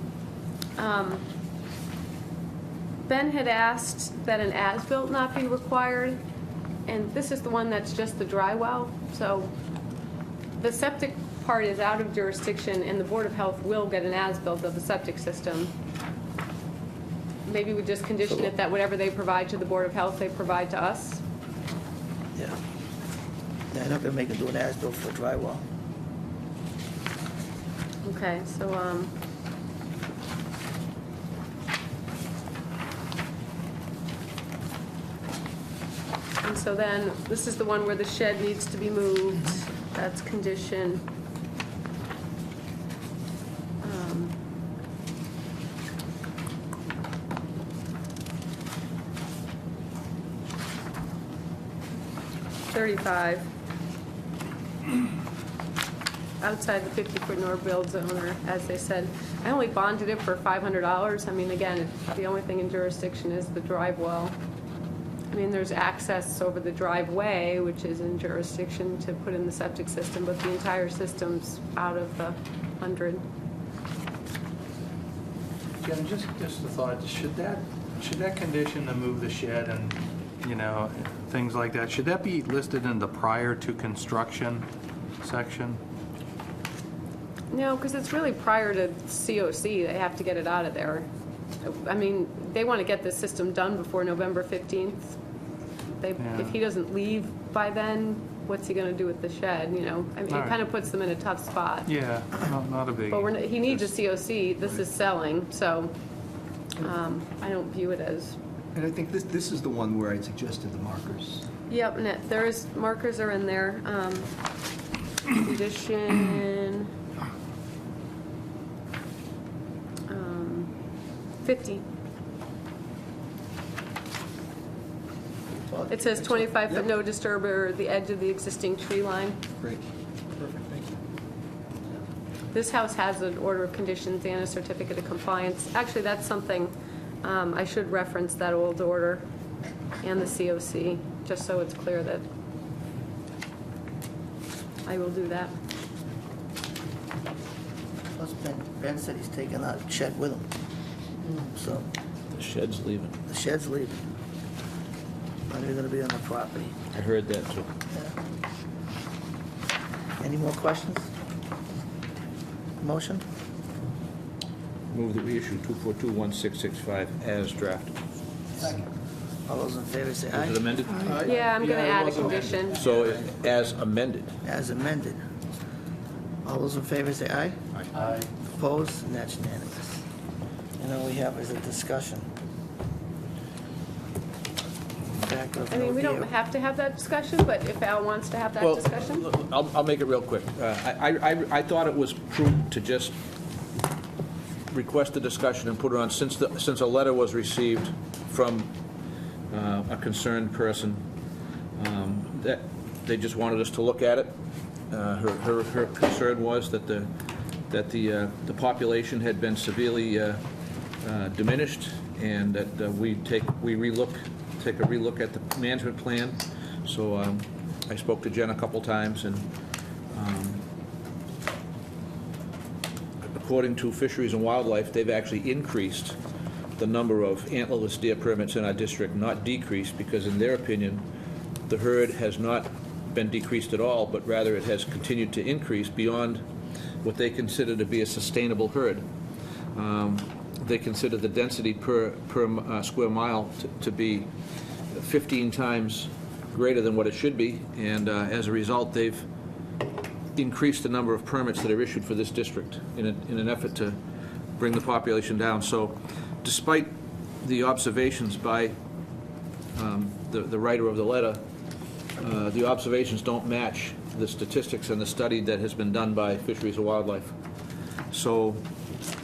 Ben had asked that an as-built not be required, and this is the one that's just the dry well. So the septic part is out of jurisdiction, and the Board of Health will get an as-built of the septic system. Maybe we just condition it that whatever they provide to the Board of Health, they provide to us. Yeah. They're not gonna make them do an as-built for a dry well. Okay, so, and so then, this is the one where the shed needs to be moved. That's condition. $35. Outside the 50-foot north build zone, or as they said. I only bonded it for $500. I mean, again, the only thing in jurisdiction is the drive well. I mean, there's access over the driveway, which is in jurisdiction to put in the septic system, but the entire system's out of the 100. Jim, just a thought, should that condition to move the shed and, things like that, should that be listed in the prior to construction section? No, because it's really prior to COC, they have to get it out of there. I mean, they want to get this system done before November 15th. If he doesn't leave by then, what's he going to do with the shed, I mean, it All right. kind of puts them in a tough spot. Yeah, not a big. But he needs a COC, this is selling, so I don't view it as, And I think this is the one where I suggested the markers. yep, and there's, markers are in there. Condition 50. It says 25-foot no disturber, the edge of the existing tree line. Great. Perfect, thank you. This house has an order of conditions and a certificate of compliance. Actually, that's something, I should reference that old order and the COC, just so it's clear that I will do that. Plus Ben said he's taking that shed with him. So The shed's leaving. the shed's leaving. Not even gonna be on the property. I heard that, too. Any more questions? Motion? Move that we issue 2421665 as drafted. All those in favor say aye. Is it amended? Yeah, I'm going to add a condition. So, as amended. As amended. All those in favor say aye. Aye. Opposed? And that's unanimous. And all we have is a discussion. Back of I mean, we no don't deal. have to have that discussion, but if Al wants to have that Well, discussion. I'll make it real quick. I thought it was prudent to just request a discussion and put it on, since a letter was received from a concerned person, that they just wanted us to look at it. Her concern was that the population had been severely diminished, and that we take a relook at the management plan. So I spoke to Jen a couple times, and according to Fisheries and Wildlife, they've actually increased the number of antlerless deer permits in our district, not decreased, because in their opinion, the herd has not been decreased at all, but rather it has continued to increase beyond what they consider to be a sustainable herd. They consider the density per square mile to be 15 times greater than what it should be, and as a result, they've increased the number of permits that are issued for this district in an effort to bring the population down. So despite the observations by the writer of the letter, the observations don't match the statistics and the study that has been done by Fisheries and Wildlife. So,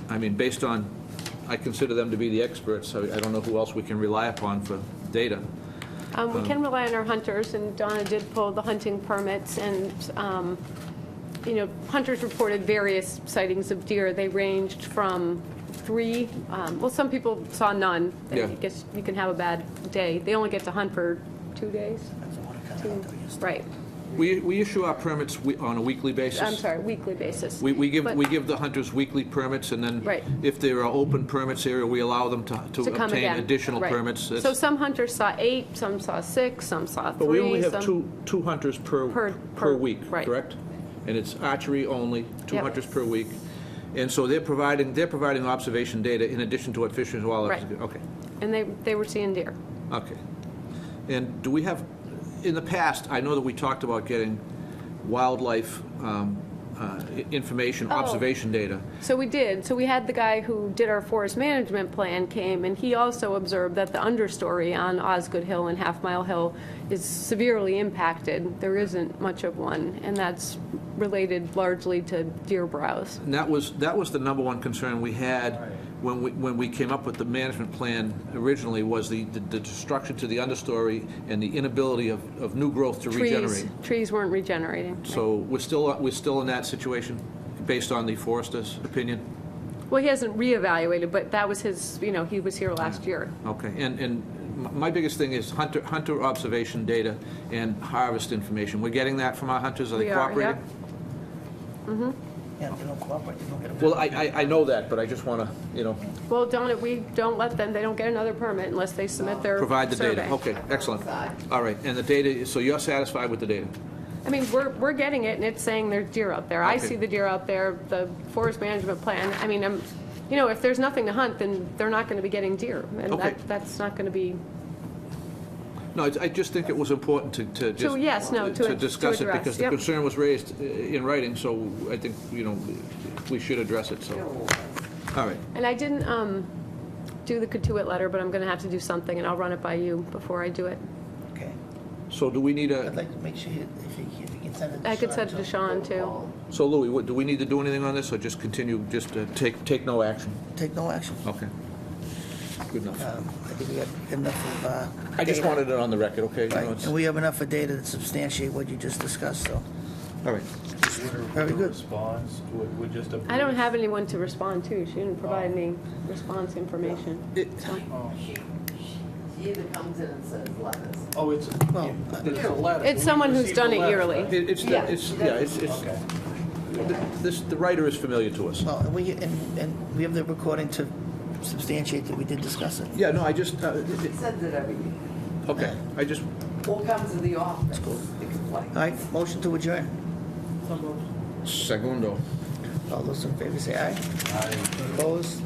I mean, based on, I consider them to be the experts. I don't know who else we can rely upon for data. We can rely on our hunters, and Donna did pull the hunting permits, and you know, hunters reported various sightings of deer. They ranged from 3, well, some people saw none. Yeah. I guess you can have a bad day. They only get to hunt for 2 days. Right. We issue our permits on a weekly basis. I'm sorry, weekly basis. We give But- the hunters weekly permits, and then Right. if there are open permits here, we allow them to come obtain again. additional Right. permits. So some hunters saw 8, some saw 6, some saw 3. But we only have some- two hunters per week, right. correct? And it's archery only, 2 Yep. hunters per week. And so they're providing observation data in addition to what Fisheries and Wildlife is Right. doing. Okay, And they were seeing deer. okay. And do we have, in the past, I know that we talked about getting wildlife information, Oh. observation data. So we did. So we had the guy who did our forest management plan came, and he also observed that the understory on Osgood Hill and Half Mile Hill is severely impacted. There isn't much of one, and that's related largely to deer browse. And that was the number one concern we had when we came up with the management plan originally, was the destruction to the understory and the inability of new growth to regenerate. Trees weren't regenerating. So we're still in that situation, based on the forester's opinion? Well, he hasn't reevaluated, but that was his, you know, he was here last year. Okay, and my biggest thing is hunter observation data and harvest information. We're getting that from our hunters? Are they We are, cooperating? Mm-hmm. Yeah, if they don't cooperate, they don't get a Well, permit. I know that, but I just want to, you know, Well, we don't let them, they don't get another permit unless they submit their provide the data. survey. Okay, excellent. All right, and the data, so you're satisfied with the data? I mean, we're getting it, and it's saying there's deer out there. I Okay. see the deer out there, the forest management plan. I mean, you know, if there's nothing to hunt, then they're not going to be getting deer, and Okay. that's not going to be. No, I just think it was important to just... yes, no, to discuss it, address, because the yep. concern was raised in writing, so I think, you know, we should address it, so. All right. And I didn't do the Katuitt letter, but I'm going to have to do something, and I'll run it by you before I do it. Okay. So do we need I'd like to make sure if you can send it to I could Sean, send it to Sean, too. So Louis, do we need to do anything on this, or just continue, just take no action? Take no action. Okay. Good enough. I think we have enough of I just data. wanted it on the record, okay? You know, Right, it's- and we have enough of data to substantiate what you just discussed, so. All right. Very good. Response, would just a... I don't have anyone to respond to. She didn't provide any response information. So. She either comes in and says, let us. Oh, it's a letter. It's someone who's done it yearly. It's the writer is familiar to us. Well, and we have the recording to substantiate that we did discuss it. Yeah, no, I just, It says it every week. okay, I just, Or comes to the office. They complain. All right, motion to adjourn. segundo. All those in favor say aye. Aye. Opposed?